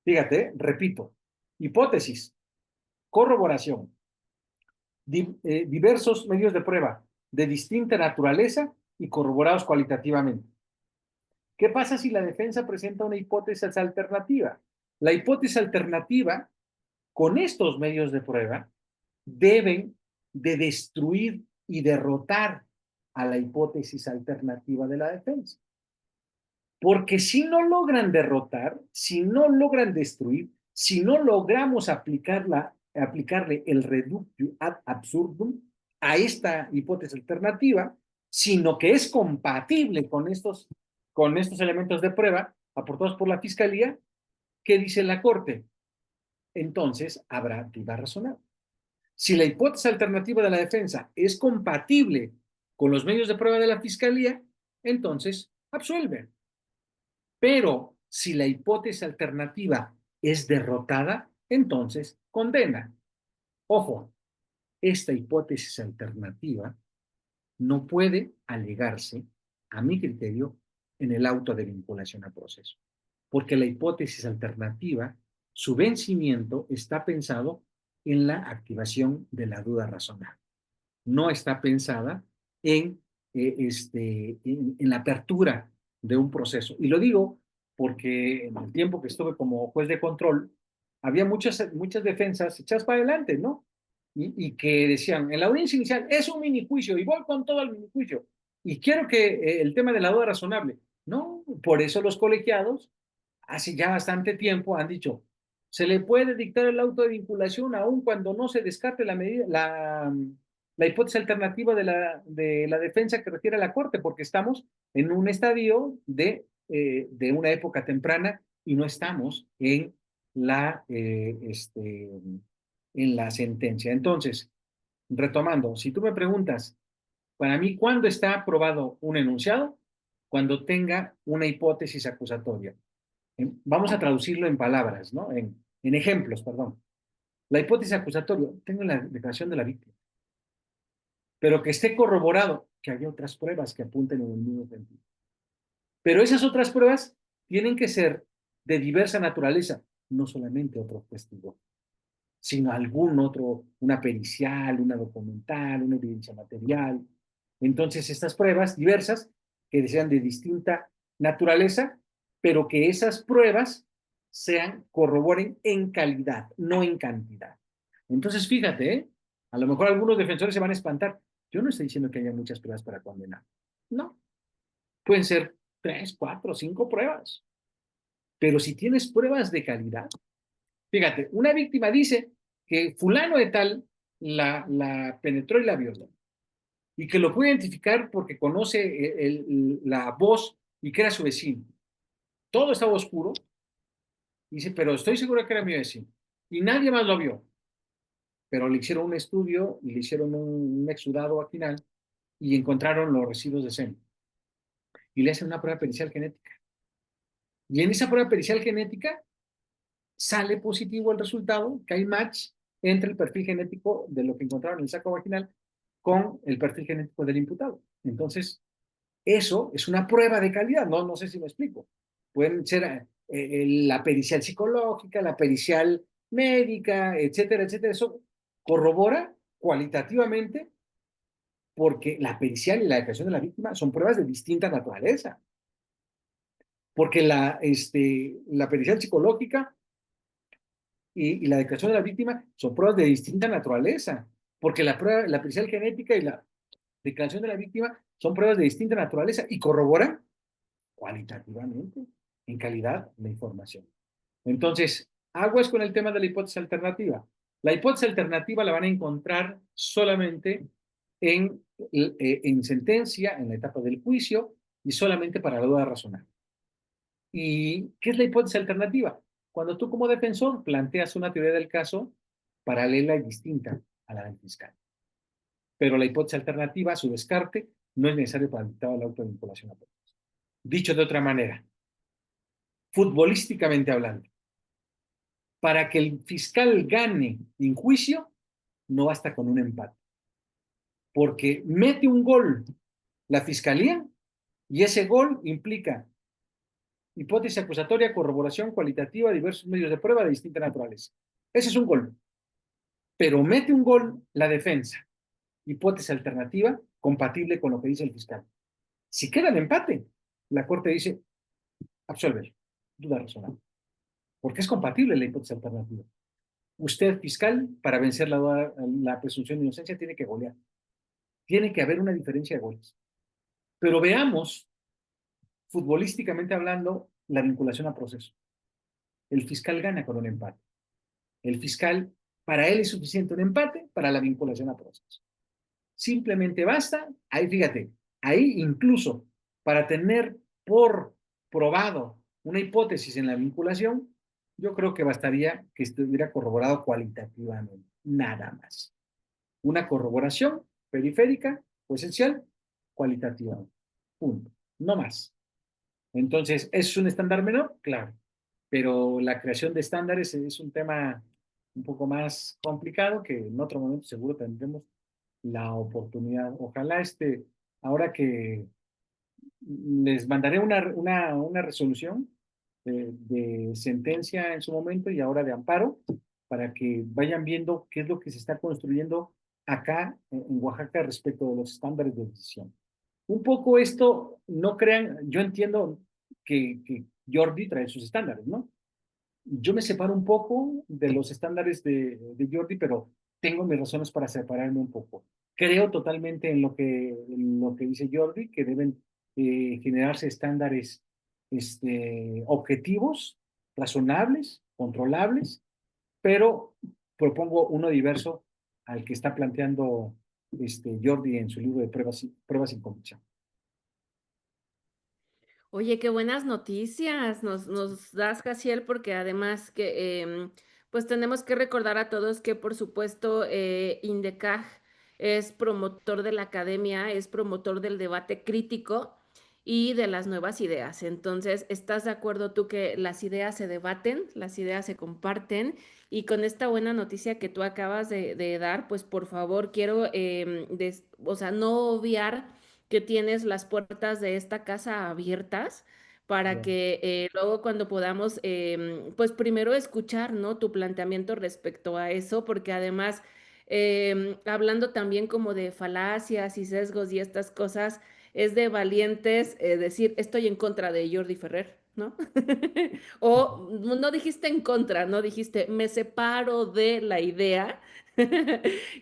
fíjate, repito, hipótesis, corroboración, diversos medios de prueba de distinta naturaleza y corroborados cualitativamente. ¿Qué pasa si la defensa presenta una hipótesis alternativa? La hipótesis alternativa con estos medios de prueba deben de destruir y derrotar a la hipótesis alternativa de la defensa. Porque si no logran derrotar, si no logran destruir, si no logramos aplicarle el reductio ad absurdum a esta hipótesis alternativa, sino que es compatible con estos elementos de prueba aportados por la Fiscalía, ¿qué dice la Corte? Entonces habrá duda razonable. Si la hipótesis alternativa de la defensa es compatible con los medios de prueba de la Fiscalía, entonces absuelve. Pero si la hipótesis alternativa es derrotada, entonces condena. Ojo, esta hipótesis alternativa no puede alegarse, a mi criterio, en el auto de vinculación a proceso, porque la hipótesis alternativa, su vencimiento está pensado en la activación de la duda razonable. No está pensada en la apertura de un proceso. Y lo digo porque en el tiempo que estuve como juez de control, había muchas defensas echadas para adelante, ¿no? Y que decían, en la audiencia inicial es un minijuicio y voy con todo el minijuicio. Y quiero que el tema de la duda razonable. No, por eso los colegiados hace ya bastante tiempo han dicho, se le puede dictar el auto de vinculación aun cuando no se descarte la hipótesis alternativa de la defensa que refiere a la Corte, porque estamos en un estadio de una época temprana y no estamos en la sentencia. Entonces, retomando, si tú me preguntas, para mí, ¿cuándo está aprobado un enunciado? Cuando tenga una hipótesis acusatoria. Vamos a traducirlo en palabras, ¿no? En ejemplos, perdón. La hipótesis acusatoria, tengo la declaración de la víctima, pero que esté corroborado que haya otras pruebas que apunten en el mismo sentido. Pero esas otras pruebas tienen que ser de diversa naturaleza, no solamente otro testigo, sino algún otro, una pericial, una documental, una evidencia material. Entonces, estas pruebas diversas, que sean de distinta naturaleza, pero que esas pruebas corroboren en calidad, no en cantidad. Entonces, fíjate, ¿eh? A lo mejor algunos defensores se van a espantar. Yo no estoy diciendo que haya muchas pruebas para condenar. No. Pueden ser 3, 4, 5 pruebas. Pero si tienes pruebas de calidad, fíjate, una víctima dice que fulano de tal la penetró y la violó. Y que lo puede identificar porque conoce la voz y que era su vecino. Todo estaba oscuro. Dice, pero estoy seguro que era mi vecino. Y nadie más lo vio. Pero le hicieron un estudio y le hicieron un exudado vaginal y encontraron los residuos de semen. Y le hacen una prueba pericial genética. Y en esa prueba pericial genética sale positivo el resultado, que hay match entre el perfil genético de lo que encontraron en el saco vaginal con el perfil genético del imputado. Entonces, eso es una prueba de calidad, no sé si me explico. Pueden ser la pericial psicológica, la pericial médica, etcétera, etcétera. Eso corrobora cualitativamente porque la pericial y la declaración de la víctima son pruebas de distinta naturaleza. Porque la pericial psicológica y la declaración de la víctima son pruebas de distinta naturaleza. Porque la pericial genética y la declaración de la víctima son pruebas de distinta naturaleza y corroboran cualitativamente, en calidad, la información. Entonces, aguas con el tema de la hipótesis alternativa. La hipótesis alternativa la van a encontrar solamente en sentencia, en la etapa del juicio, y solamente para la duda razonable. ¿Y qué es la hipótesis alternativa? Cuando tú como defensor planteas una teoría del caso paralela y distinta a la del fiscal. Pero la hipótesis alternativa, su descarte, no es necesario para el dictado de la autovinculación a proceso. Dicho de otra manera, futbolísticamente hablando, para que el fiscal gane en juicio, no basta con un empate. Porque mete un gol la fiscalía y ese gol implica hipótesis acusatoria, corroboración cualitativa, diversos medios de prueba de distinta naturaleza. Ese es un gol. Pero mete un gol la defensa, hipótesis alternativa, compatible con lo que dice el fiscal. Si queda el empate, la Corte dice, absuelve, duda razonable. Porque es compatible la hipótesis alternativa. Usted, fiscal, para vencer la presunción de inocencia, tiene que golear. Tiene que haber una diferencia de goles. Pero veamos, futbolísticamente hablando, la vinculación a proceso. El fiscal gana con un empate. El fiscal, para él es suficiente un empate para la vinculación a proceso. Simplemente basta, ahí fíjate, ahí incluso para tener por probado una hipótesis en la vinculación, yo creo que bastaría que estuviera corroborado cualitativamente, nada más. Una corroboración periférica o esencial, cualitativa. Punto. No más. Entonces, ¿es un estándar menor? Claro. Pero la creación de estándares es un tema un poco más complicado que en otro momento seguro tendremos la oportunidad. Ojalá ahora que les mandaré una resolución de sentencia en su momento y ahora de amparo para que vayan viendo qué es lo que se está construyendo acá en Oaxaca respecto de los estándares de decisión. Un poco esto, no crean, yo entiendo que Jordi trae sus estándares, ¿no? Yo me separo un poco de los estándares de Jordi, pero tengo mis razones para separarme un poco. Creo totalmente en lo que dice Jordi, que deben generarse estándares objetivos, razonables, controlables, pero propongo uno diverso al que está planteando Jordi en su libro de Pruebas sin convicción. Oye, qué buenas noticias nos das, Jaciel, porque además que, pues tenemos que recordar a todos que, por supuesto, INDECAJ es promotor de la academia, es promotor del debate crítico y de las nuevas ideas. Entonces, ¿estás de acuerdo tú que las ideas se debaten, las ideas se comparten? Y con esta buena noticia que tú acabas de dar, pues por favor, quiero, o sea, no obviar que tienes las puertas de esta casa abiertas para Bien. que luego cuando podamos, pues primero escuchar, ¿no? Tu planteamiento respecto a eso, porque además, hablando también como de falacias y sesgos y estas cosas, es de valientes decir, estoy en contra de Jordi Ferrer, ¿no? O no dijiste en contra, no dijiste, me separo de la idea.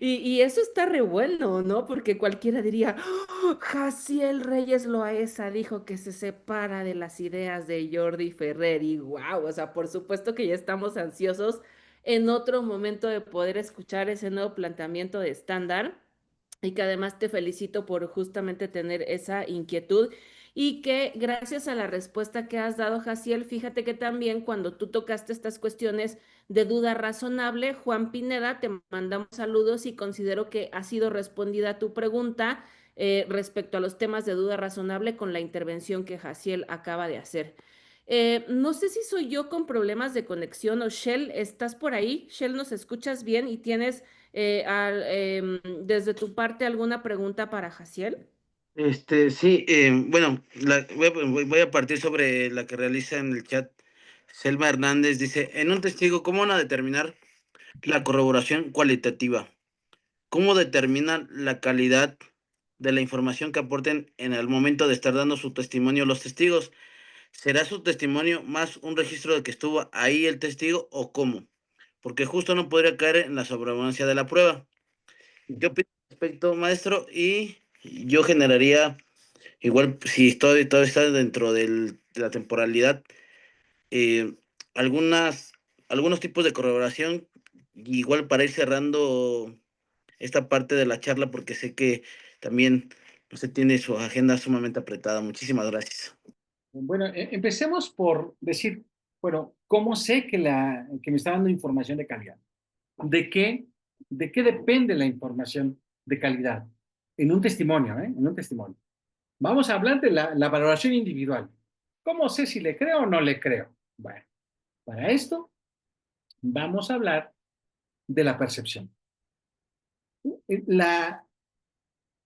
Y eso está re bueno, ¿no? Porque cualquiera diría, "Oh, Jaciel Reyes Loaesa dijo que se separa de las ideas de Jordi Ferrer y wow, o sea, por supuesto que ya estamos ansiosos en otro momento de poder escuchar ese nuevo planteamiento de estándar y que además te felicito por justamente tener esa inquietud y que gracias a la respuesta que has dado, Jaciel, fíjate que también cuando tú tocaste estas cuestiones de duda razonable, Juan Pineda, te mandamos saludos y considero que ha sido respondida tu pregunta respecto a los temas de duda razonable con la intervención que Jaciel acaba de hacer. No sé si soy yo con problemas de conexión o Shell, ¿estás por ahí? Shell, ¿nos escuchas bien y tienes desde tu parte alguna pregunta para Jaciel? Sí, bueno, voy a partir sobre la que realiza en el chat Selma Hernández. Dice, en un testigo, ¿cómo van a determinar la corroboración cualitativa? ¿Cómo determinan la calidad de la información que aporten en el momento de estar dando su testimonio los testigos? ¿Será su testimonio más un registro de que estuvo ahí el testigo o cómo? Porque justo no podría caer en la sobreabundancia de la prueba. ¿Qué opina al respecto, maestro? Y yo generaría, igual si todo está dentro de la temporalidad, eh, algunas, algunos tipos de corroboración, igual para ir cerrando esta parte de la charla, porque sé que también usted tiene su agenda sumamente apretada. Muchísimas gracias. Bueno, empecemos por decir, bueno, ¿cómo sé que me está dando información de calidad? ¿De qué, ¿De qué depende la información de calidad? En un testimonio, ¿eh? En un testimonio. Vamos a hablar de la valoración individual. ¿Cómo sé si le creo o no le creo? Bueno, para esto vamos a hablar de la percepción. La,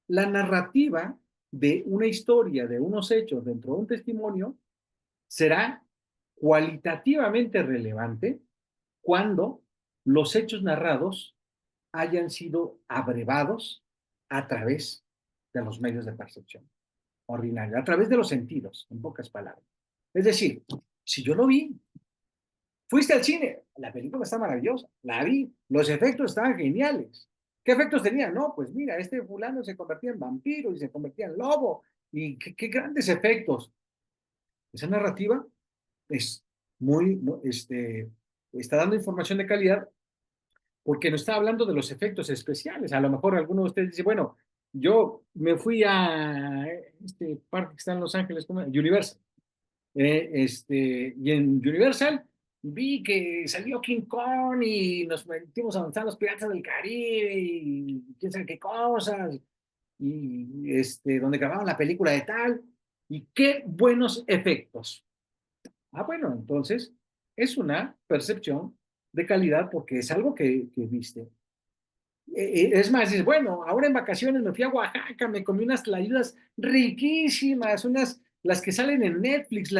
la narrativa de una historia, de unos hechos dentro de un testimonio, será cualitativamente relevante cuando los hechos narrados hayan sido abrevados a través de los medios de percepción ordinaria, a través de los sentidos, en pocas palabras. Es decir, si yo lo vi, ¿Fuiste al cine? La película está maravillosa, la vi, los efectos estaban geniales. ¿Qué efectos tenía? No, pues mira, este fulano se convertía en vampiro y se convertía en lobo, y qué grandes efectos. Esa narrativa es está dando información de calidad porque no está hablando de los efectos especiales. A lo mejor alguno de ustedes dice, bueno, yo me fui a este parque que está en Los Ángeles, Universal. Y en Universal vi que salió King Kong y nos metimos a avanzar los Piratas del Caribe y quién sabe qué cosas, y donde grabaron la película de tal, y qué buenos efectos. Ah, bueno, entonces es una percepción de calidad porque es algo que viste. Es más, dices, bueno, ahora en vacaciones me fui a Oaxaca, me comí unas tlayudas riquísimas, las que salen en Netflix,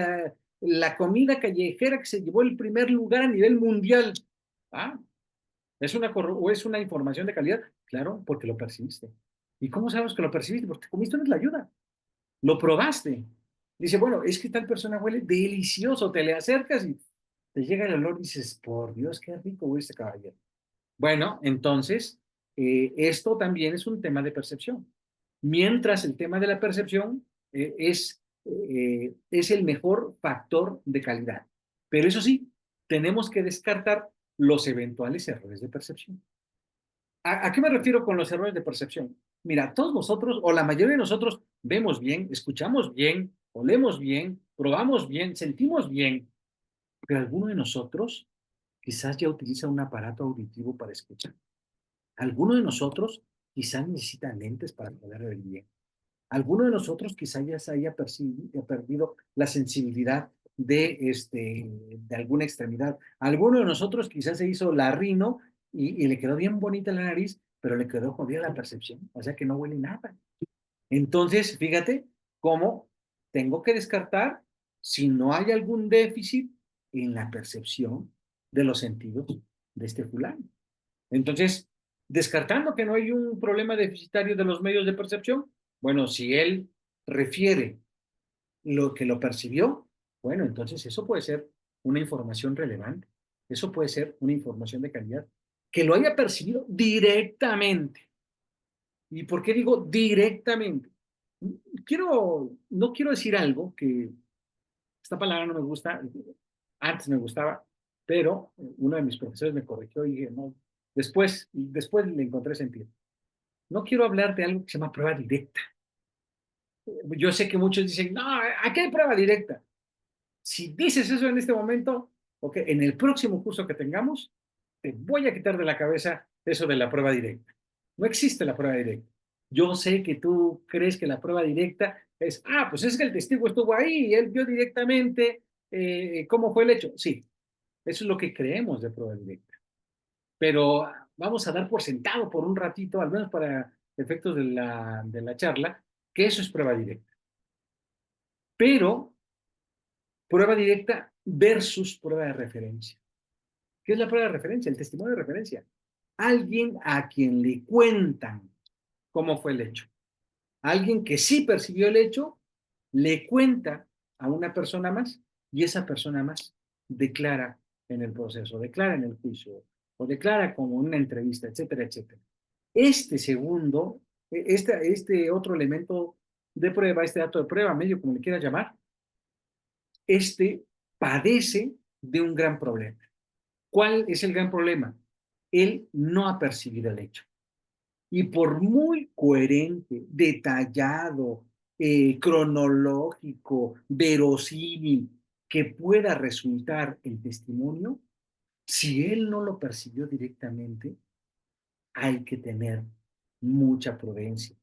la comida callejera que se llevó el primer lugar a nivel mundial. Ah, o es una información de calidad? Claro, porque lo percibiste. ¿Y cómo sabes que lo percibiste? Porque te comiste una tlayuda, lo probaste. Dice, bueno, es que tal persona huele delicioso, te le acercas y te llega el olor y dices, por Dios, qué rico huele este caballero. Bueno, entonces, esto también es un tema de percepción. Mientras el tema de la percepción es el mejor factor de calidad. Pero eso sí, tenemos que descartar los eventuales errores de percepción. ¿A qué me refiero con los errores de percepción? Mira, todos nosotros, o la mayoría de nosotros, vemos bien, escuchamos bien, olemos bien, probamos bien, sentimos bien, pero alguno de nosotros quizás ya utiliza un aparato auditivo para escuchar. Alguno de nosotros quizás necesita lentes para poder ver bien. Alguno de nosotros quizás ya se haya perdido la sensibilidad de alguna extremidad. Alguno de nosotros quizás se hizo la rino y le quedó bien bonita la nariz, pero le quedó jodida la percepción, o sea que no huele nada. Entonces, fíjate cómo tengo que descartar si no hay algún déficit en la percepción de los sentidos de este fulano. Entonces, descartando que no hay un problema deficitario de los medios de percepción, bueno, si él refiere lo que lo percibió, bueno, entonces eso puede ser una información relevante, eso puede ser una información de calidad, que lo haya percibido directamente. ¿Y por qué digo directamente? No quiero decir algo que esta palabra no me gusta, antes me gustaba, pero uno de mis profesores me corrigió y dije, no, después le encontré sentido. No quiero hablar de algo que se llama prueba directa. Yo sé que muchos dicen, no, aquí hay prueba directa. Si dices eso en este momento, okay, en el próximo curso que tengamos, te voy a quitar de la cabeza eso de la prueba directa. No existe la prueba directa. Yo sé que tú crees que la prueba directa es, pues es que el testigo estuvo ahí y él vio directamente cómo fue el hecho. Sí, eso es lo que creemos de prueba directa. Pero vamos a dar por sentado por un ratito, al menos para efectos de la charla, que eso es prueba directa. Pero prueba directa versus prueba de referencia. ¿Qué es la prueba de referencia? El testimonio de referencia. Alguien a quien le cuentan cómo fue el hecho. Alguien que sí percibió el hecho, le cuenta a una persona más y esa persona más declara en el proceso, declara en el juicio o declara como una entrevista, etcétera, etcétera. Este segundo, este otro elemento de prueba, este dato de prueba, medio como le quieras llamar, padece de un gran problema. ¿Cuál es el gran problema? Él no ha percibido el hecho. Y por muy coherente, detallado, cronológico, verosímil que pueda resultar el testimonio, si él no lo percibió directamente, hay que tener mucha prudencia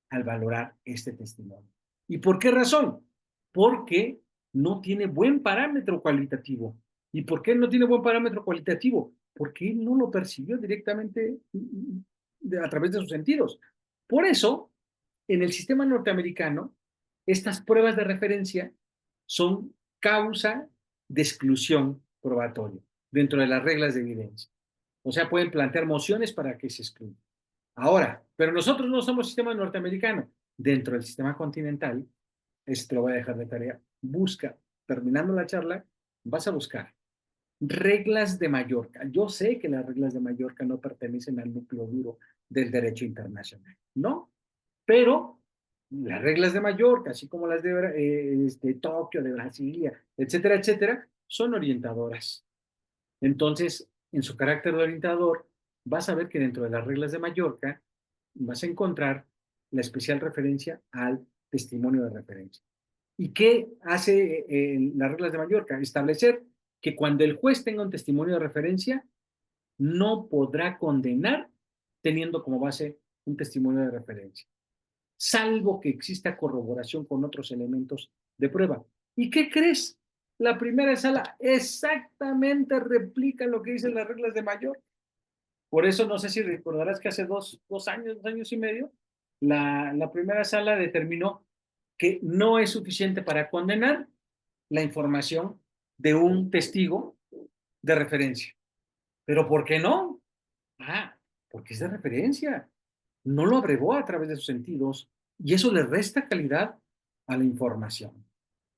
al valorar este testimonio. ¿Y por qué razón? Porque no tiene buen parámetro cualitativo. ¿Y por qué no tiene buen parámetro cualitativo? Porque él no lo percibió directamente a través de sus sentidos. Por eso, en el sistema norteamericano, estas pruebas de referencia son causa de exclusión probatoria dentro de las reglas de evidencia. O sea, pueden plantear mociones para que se excluya. Ahora, pero nosotros no somos sistema norteamericano. Dentro del sistema continental, esto lo voy a dejar de tarea, busca, terminando la charla, vas a buscar reglas de Mallorca. Yo sé que las reglas de Mallorca no pertenecen al núcleo duro del derecho internacional, ¿no? Pero las reglas de Mallorca, así como las de Tokio, de Brasilia, etcétera, etcétera, son orientadoras. Entonces, en su carácter de orientador, vas a ver que dentro de las reglas de Mallorca vas a encontrar la especial referencia al testimonio de referencia. ¿Y qué hace las reglas de Mallorca? Establecer que cuando el juez tenga un testimonio de referencia, no podrá condenar teniendo como base un testimonio de referencia, salvo que exista corroboración con otros elementos de prueba. ¿Y qué crees? La primera sala exactamente replica lo que dicen las reglas de Mallorca. Por eso no sé si recordarás que hace dos años, 2 años y medio, la primera sala determinó que no es suficiente para condenar la información de un testigo de referencia. ¿Pero por qué no? Ah, porque es de referencia. No lo abrevó a través de sus sentidos y eso le resta calidad a la información.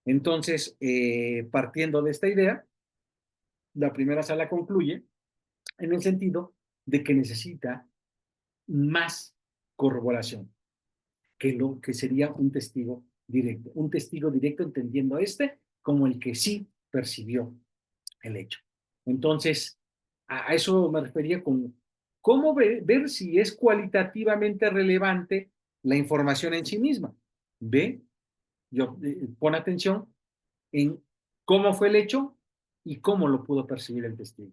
Entonces, partiendo de esta idea, la primera sala concluye en el sentido de que necesita más corroboración que lo que sería un testigo directo entendiendo como el que sí percibió el hecho. Entonces, a eso me refería con cómo ver si es cualitativamente relevante la información en sí misma. Ve, pon atención en cómo fue el hecho y cómo lo pudo percibir el testigo.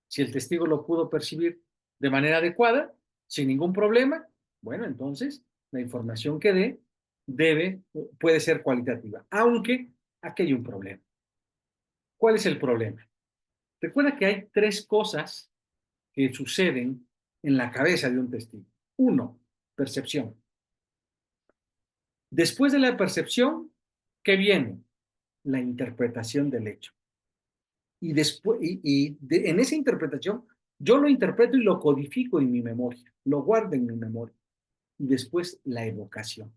Si el testigo lo pudo percibir de manera adecuada, sin ningún problema, bueno, entonces la información que puede ser cualitativa, aunque aquí hay un problema. ¿Cuál es el problema? Recuerda que hay tres cosas que suceden en la cabeza de un testigo. Uno, percepción. Después de la percepción, ¿qué viene? La interpretación del hecho. Y después, en esa interpretación, yo lo interpreto y lo codifico en mi memoria, lo guardo en mi memoria. Y después la evocación.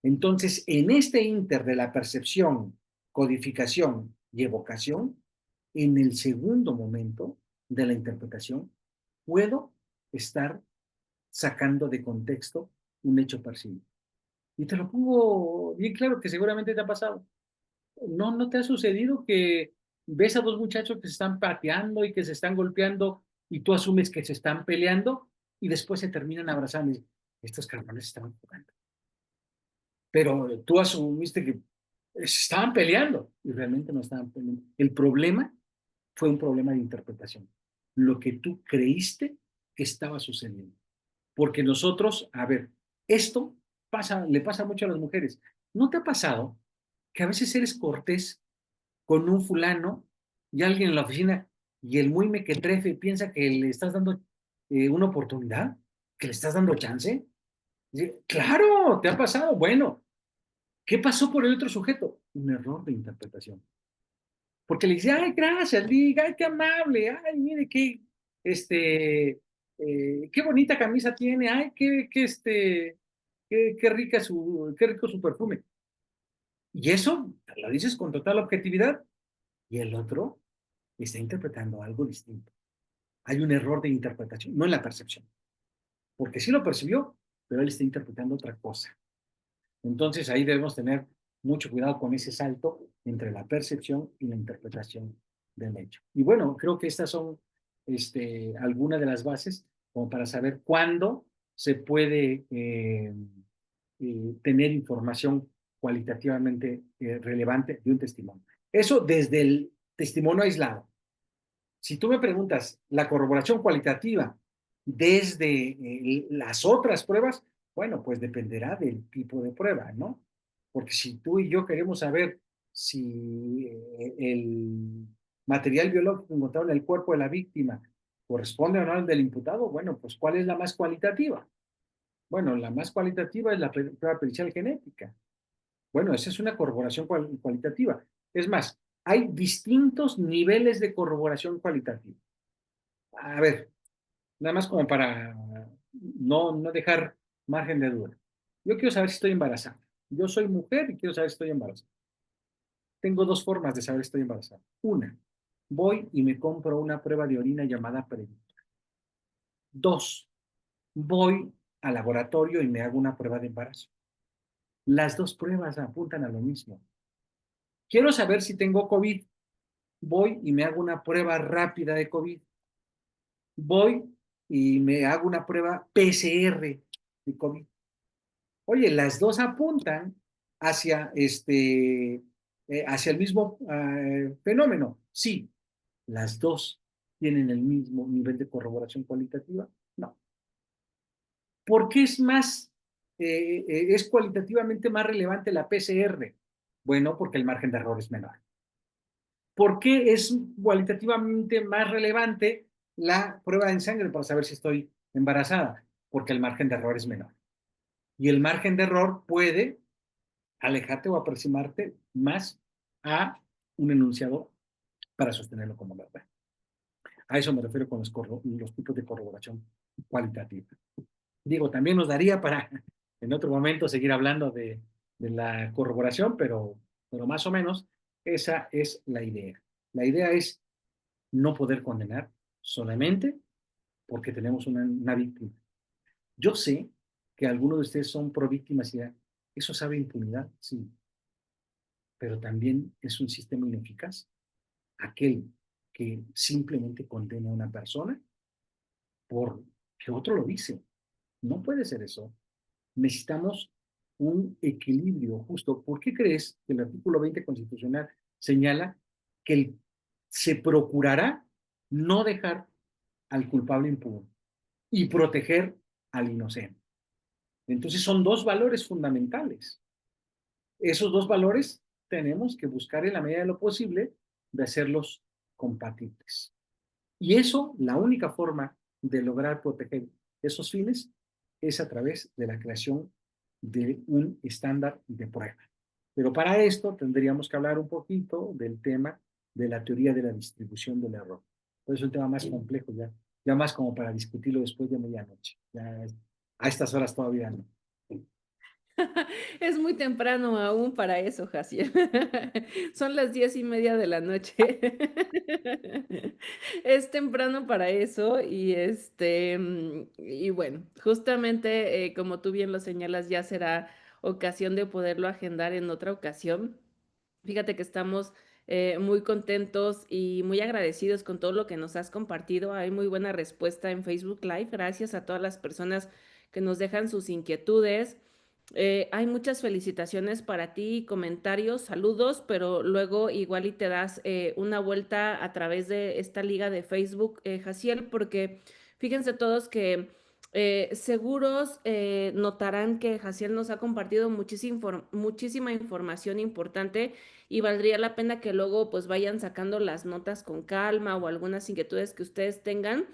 Entonces, en este inter de la percepción, codificación y evocación, en el segundo momento de la interpretación, puedo estar sacando de contexto un hecho percibido. Y te lo pongo bien claro que seguramente te ha pasado. ¿No te ha sucedido que ves a dos muchachos que se están pateando y que se están golpeando y tú asumes que se están peleando y después se terminan abrazando y estos cabrones estaban jugando? Pero tú asumiste que se estaban peleando y realmente no estaban peleando. El problema fue un problema de interpretación. Lo que tú creíste que estaba sucediendo. Porque nosotros, a ver, esto le pasa mucho a las mujeres. ¿No te ha pasado que a veces eres cortés con un fulano y alguien en la oficina y el muy mequetrefe piensa que le estás dando una oportunidad, que le estás dando chance? Claro, te ha pasado. Bueno, ¿qué pasó por el otro sujeto? Un error de interpretación. Porque le dice, ay, gracias, Liga, ay, qué amable, ay, mire qué bonita camisa tiene, ay, qué rico su perfume. Y eso lo dices con total objetividad y el otro está interpretando algo distinto. Hay un error de interpretación, no en la percepción, porque sí lo percibió, pero él está interpretando otra cosa. Entonces ahí debemos tener mucho cuidado con ese salto entre la percepción y la interpretación del hecho. Y bueno, creo que estas son algunas de las bases como para saber cuándo se puede tener información cualitativamente relevante de un testimonio. Eso desde el testimonio aislado. Si tú me preguntas la corroboración cualitativa desde las otras pruebas, bueno, pues dependerá del tipo de prueba, ¿no? Porque si tú y yo queremos saber si el material biológico encontrado en el cuerpo de la víctima corresponde o no al del imputado, bueno, pues ¿cuál es la más cualitativa? Bueno, la más cualitativa es la prueba pericial genética. Bueno, esa es una corroboración cualitativa. Es más, hay distintos niveles de corroboración cualitativa. A ver, nada más como para no dejar margen de duda. Yo quiero saber si estoy embarazada. Yo soy mujer y quiero saber si estoy embarazada. Tengo dos formas de saber si estoy embarazada. Una, voy y me compro una prueba de orina llamada Predictor. 2, voy al laboratorio y me hago una prueba de embarazo. Las dos pruebas apuntan a lo mismo. Quiero saber si tengo COVID. Voy y me hago una prueba rápida de COVID. Voy y me hago una prueba PCR de COVID. Oye, las dos apuntan hacia, hacia el mismo fenómeno. Sí, las dos tienen el mismo nivel de corroboración cualitativa. No. ¿Por qué es cualitativamente más relevante la PCR? Bueno, porque el margen de error es menor. ¿Por qué es cualitativamente más relevante la prueba en sangre para saber si estoy embarazada? Porque el margen de error es menor. Y el margen de error puede alejarte o aproximarte más a un enunciado para sostenerlo como verdad. A eso me refiero con los tipos de corroboración cualitativa. Digo, también nos daría para en otro momento seguir hablando de la corroboración, pero más o menos esa es la idea. La idea es no poder condenar solamente porque tenemos una víctima. Yo sé que algunos de ustedes son pro víctimas y eso sabe impunidad, sí, pero también es un sistema ineficaz. Aquel que simplemente condena a una persona porque otro lo dice. No puede ser eso. Necesitamos un equilibrio justo. ¿Por qué crees que el artículo 20 constitucional señala que se procurará no dejar al culpable impune y proteger al inocente? Entonces son dos valores fundamentales. Esos dos valores tenemos que buscar en la medida de lo posible de hacerlos compatibles. Y eso, la única forma de lograr proteger esos fines es a través de la creación de un estándar de prueba. Pero para esto tendríamos que hablar un poquito del tema de la teoría de la distribución del error. Pues es un tema más complejo ya más como para discutirlo después de medianoche. Ya a estas horas todavía no. Es muy temprano aún para eso, Jaciel. Son las 10:30 de la noche. Es temprano para eso y y bueno, justamente como tú bien lo señalas, ya será ocasión de poderlo agendar en otra ocasión. Fíjate que estamos muy contentos y muy agradecidos con todo lo que nos has compartido. Hay muy buena respuesta en Facebook Live. Gracias a todas las personas que nos dejan sus inquietudes. Hay muchas felicitaciones para ti, comentarios, saludos, pero luego igual y te das una vuelta a través de esta liga de Facebook, Jaciel, porque fíjense todos que seguros notarán que Jaciel nos ha compartido muchísima información importante y valdría la pena que luego pues vayan sacando las notas con calma o algunas inquietudes que ustedes tengan.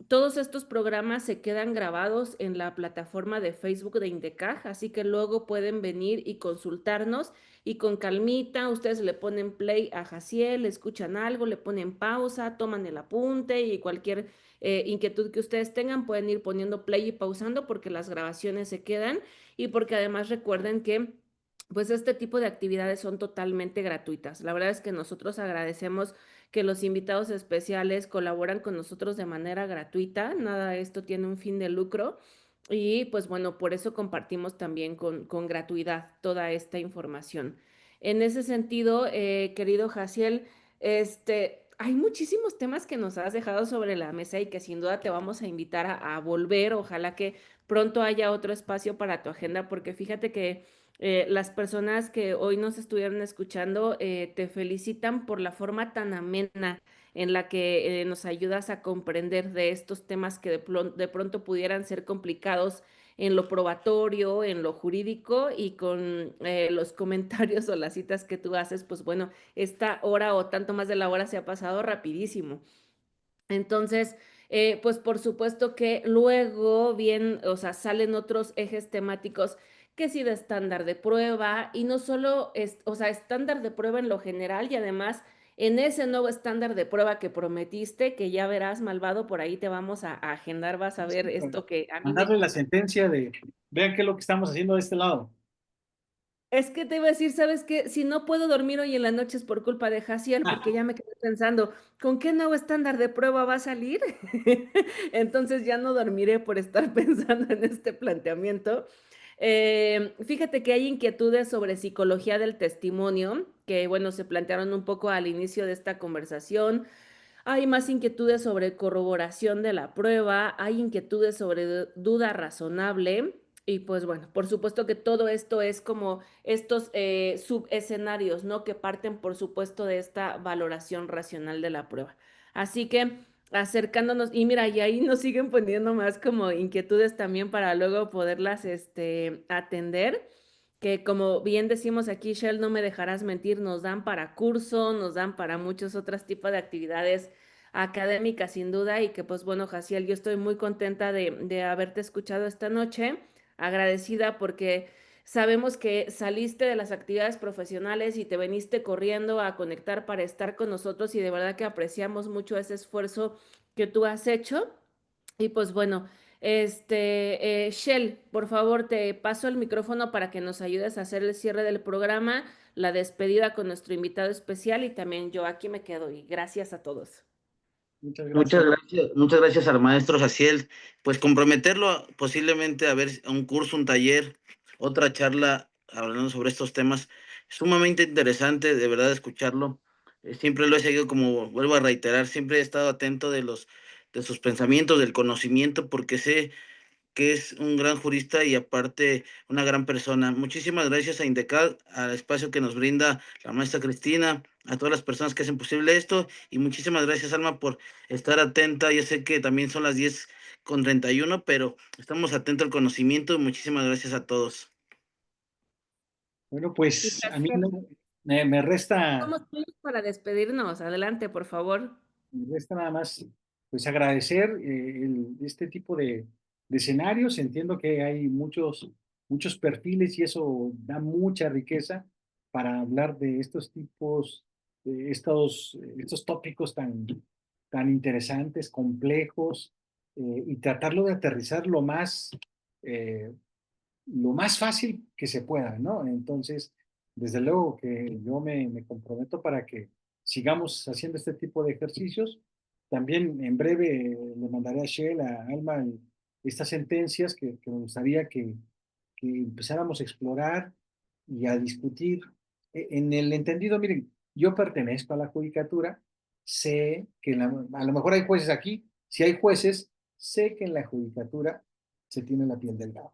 Todos estos programas se quedan grabados en la plataforma de Facebook de Indecaj, así que luego pueden venir y consultarnos y con calmita, ustedes le ponen play a Jaciel, escuchan algo, le ponen pausa, toman el apunte y cualquier inquietud que ustedes tengan pueden ir poniendo play y pausando porque las grabaciones se quedan y porque además recuerden que pues este tipo de actividades son totalmente gratuitas. La verdad es que nosotros agradecemos que los invitados especiales colaboran con nosotros de manera gratuita. Nada de esto tiene un fin de lucro. Y pues bueno, por eso compartimos también con gratuidad toda esta información. En ese sentido, querido Jaciel, hay muchísimos temas que nos has dejado sobre la mesa y que sin duda te vamos a invitar a volver. Ojalá que pronto haya otro espacio para tu agenda, porque fíjate que las personas que hoy nos estuvieron escuchando te felicitan por la forma tan amena en la que nos ayudas a comprender de estos temas que de pronto pudieran ser complicados en lo probatorio, en lo jurídico y con los comentarios o las citas que tú haces, pues bueno, esta hora o tanto más de la hora se ha pasado rapidísimo. Entonces, pues por supuesto que luego bien, o sea, salen otros ejes temáticos que sí de estándar de prueba y no solo es, o sea, estándar de prueba en lo general y además en ese nuevo estándar de prueba que prometiste, que ya verás, malvado, por ahí te vamos a agendar, vas a ver esto que a mí me Mandarle la sentencia de, vean qué es lo que estamos haciendo de este lado. Es que te iba a decir, ¿sabes qué? Si no puedo dormir hoy en la noche es por culpa de Jaciel, porque ya me quedé pensando, ¿con qué nuevo estándar de prueba va a salir? Entonces ya no dormiré por estar pensando en este planteamiento. Fíjate que hay inquietudes sobre psicología del testimonio, que bueno, se plantearon un poco al inicio de esta conversación. Hay más inquietudes sobre corroboración de la prueba, hay inquietudes sobre duda razonable y pues bueno, por supuesto que todo esto es como estos subescenarios, ¿no? Que parten por supuesto de esta valoración racional de la prueba. Así que acercándonos, y mira, y ahí nos siguen poniendo más como inquietudes también para luego poderlas atender que como bien decimos aquí, Shell, no me dejarás mentir, nos dan para curso, nos dan para muchos otros tipos de actividades académicas sin duda y que pues bueno, Jaciel, yo estoy muy contenta de haberte escuchado esta noche, agradecida porque sabemos que saliste de las actividades profesionales y te veniste corriendo a conectar para estar con nosotros y de verdad que apreciamos mucho ese esfuerzo que tú has hecho. Y pues bueno, Shell, por favor, te paso el micrófono para que nos ayudes a hacer el cierre del programa, la despedida con nuestro invitado especial y también yo aquí me quedo y gracias a todos. Muchas gracias. Muchas gracias al maestro Jaciel. Pues comprometerlo posiblemente a ver un curso, un taller, otra charla hablando sobre estos temas. Sumamente interesante, de verdad, escucharlo. Siempre lo he seguido, como vuelvo a reiterar, siempre he estado atento de sus pensamientos, del conocimiento, porque sé que es un gran jurista y aparte una gran persona. Muchísimas gracias a Indecal, al espacio que nos brinda la maestra Cristina, a todas las personas que hacen posible esto y muchísimas gracias, Alma, por estar atenta. Yo sé que también son las 10:31, pero estamos atentos al conocimiento. Muchísimas gracias a todos. Bueno, Y pues a mí Jaciel, me resta. ¿cómo estamos para despedirnos? Adelante, por favor. Me resta nada más pues agradecer este tipo de escenarios. Entiendo que hay muchos perfiles y eso da mucha riqueza para hablar de estos tipos, de estos tópicos tan interesantes, complejos, y tratarlo de aterrizar eh, lo más fácil que se pueda, ¿no? Entonces, desde luego que yo me comprometo para que sigamos haciendo este tipo de ejercicios. También en breve le mandaré a Shell, a Alma, estas sentencias que me gustaría que empezáramos a explorar y a discutir. En el entendido, miren, yo pertenezco a la judicatura, sé que a lo mejor hay jueces aquí, si hay jueces, sé que en la judicatura se tiene la piel delgada,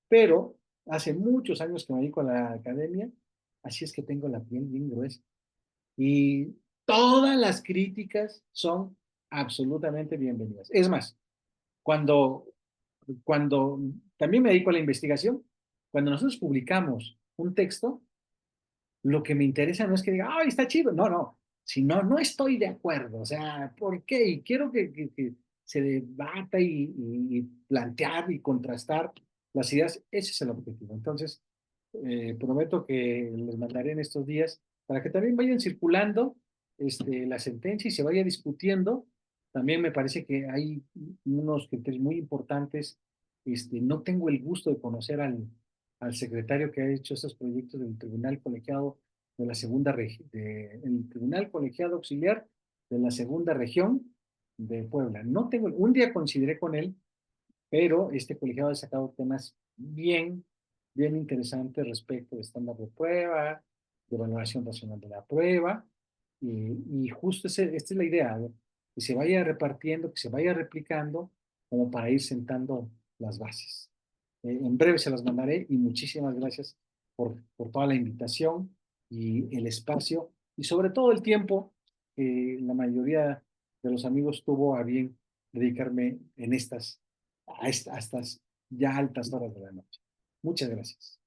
pero hace muchos años que me dedico a la academia, así es que tengo la piel bien gruesa. Y todas las críticas son absolutamente bienvenidas. Es más, cuando, cuando también me dedico a la investigación, cuando nosotros publicamos un texto, lo que me interesa no es que diga, ¡ay, está chido! No, no, sino no estoy de acuerdo. O sea, ¿por qué? Y quiero que se debata y plantear y contrastar las ideas. Ese es el objetivo. Entonces, prometo que les mandaré en estos días para que también vayan circulando la sentencia y se vaya discutiendo. También me parece que hay unos criterios muy importantes. No tengo el gusto de conocer al secretario que ha hecho estos proyectos del Tribunal Colegiado de la Segunda Región, el Tribunal Colegiado Auxiliar de la Segunda Región de Puebla. No tengo, un día coincidiré con él, pero este colegiado ha sacado temas bien interesantes respecto de estándar de prueba, de valoración racional de la prueba, y justo esta es la idea, ¿no? Que se vaya repartiendo, que se vaya replicando, como para ir sentando las bases. En breve se las mandaré y muchísimas gracias por toda la invitación y el espacio y sobre todo el tiempo que la mayoría de los amigos tuvo a bien dedicarme a estas ya altas horas de la noche. Muchas gracias.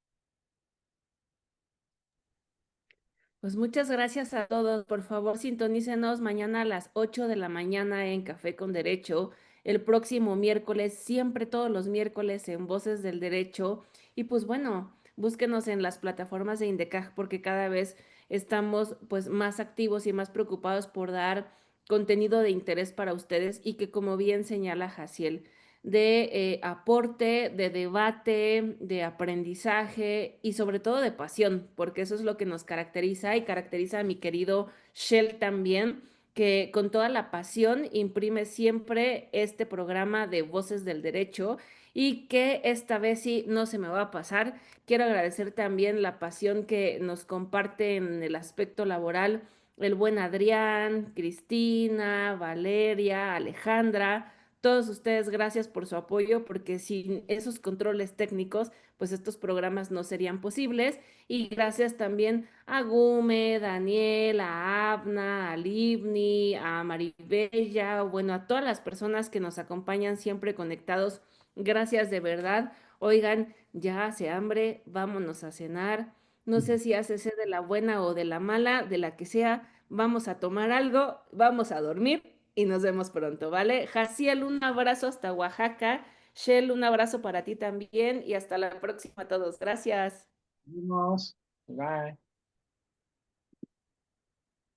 Pues muchas gracias a todos. Por favor, sintonícenos mañana a las 8 de la mañana en Café con Derecho. El próximo miércoles, siempre todos los miércoles en Voces del Derecho. Y pues bueno, búsquenos en las plataformas de Indecaj porque cada vez estamos pues más activos y más preocupados por dar contenido de interés para ustedes y que como bien señala Jaciel, de aporte, de debate, de aprendizaje y sobre todo de pasión, porque eso es lo que nos caracteriza y caracteriza a mi querido Shell también, que con toda la pasión imprime siempre este programa de Voces del Derecho y que esta vez sí no se me va a pasar. Quiero agradecer también la pasión que nos comparte en el aspecto laboral el buen Adrián, Cristina, Valeria, Alejandra. Todos ustedes, gracias por su apoyo, porque sin esos controles técnicos, pues estos programas no serían posibles. Y gracias también a Gume, Daniel, a Abna, a Livni, a Maribella, bueno, a todas las personas que nos acompañan siempre conectados. Gracias de verdad. Oigan, ya hace hambre, vámonos a cenar. No sé si hace sed de la buena o de la mala, de la que sea. Vamos a tomar algo, vamos a dormir y nos vemos pronto, ¿vale? Jaciel, un abrazo hasta Oaxaca. Shell, un abrazo para ti también y hasta la próxima a todos. Gracias. Nos vemos. Bye.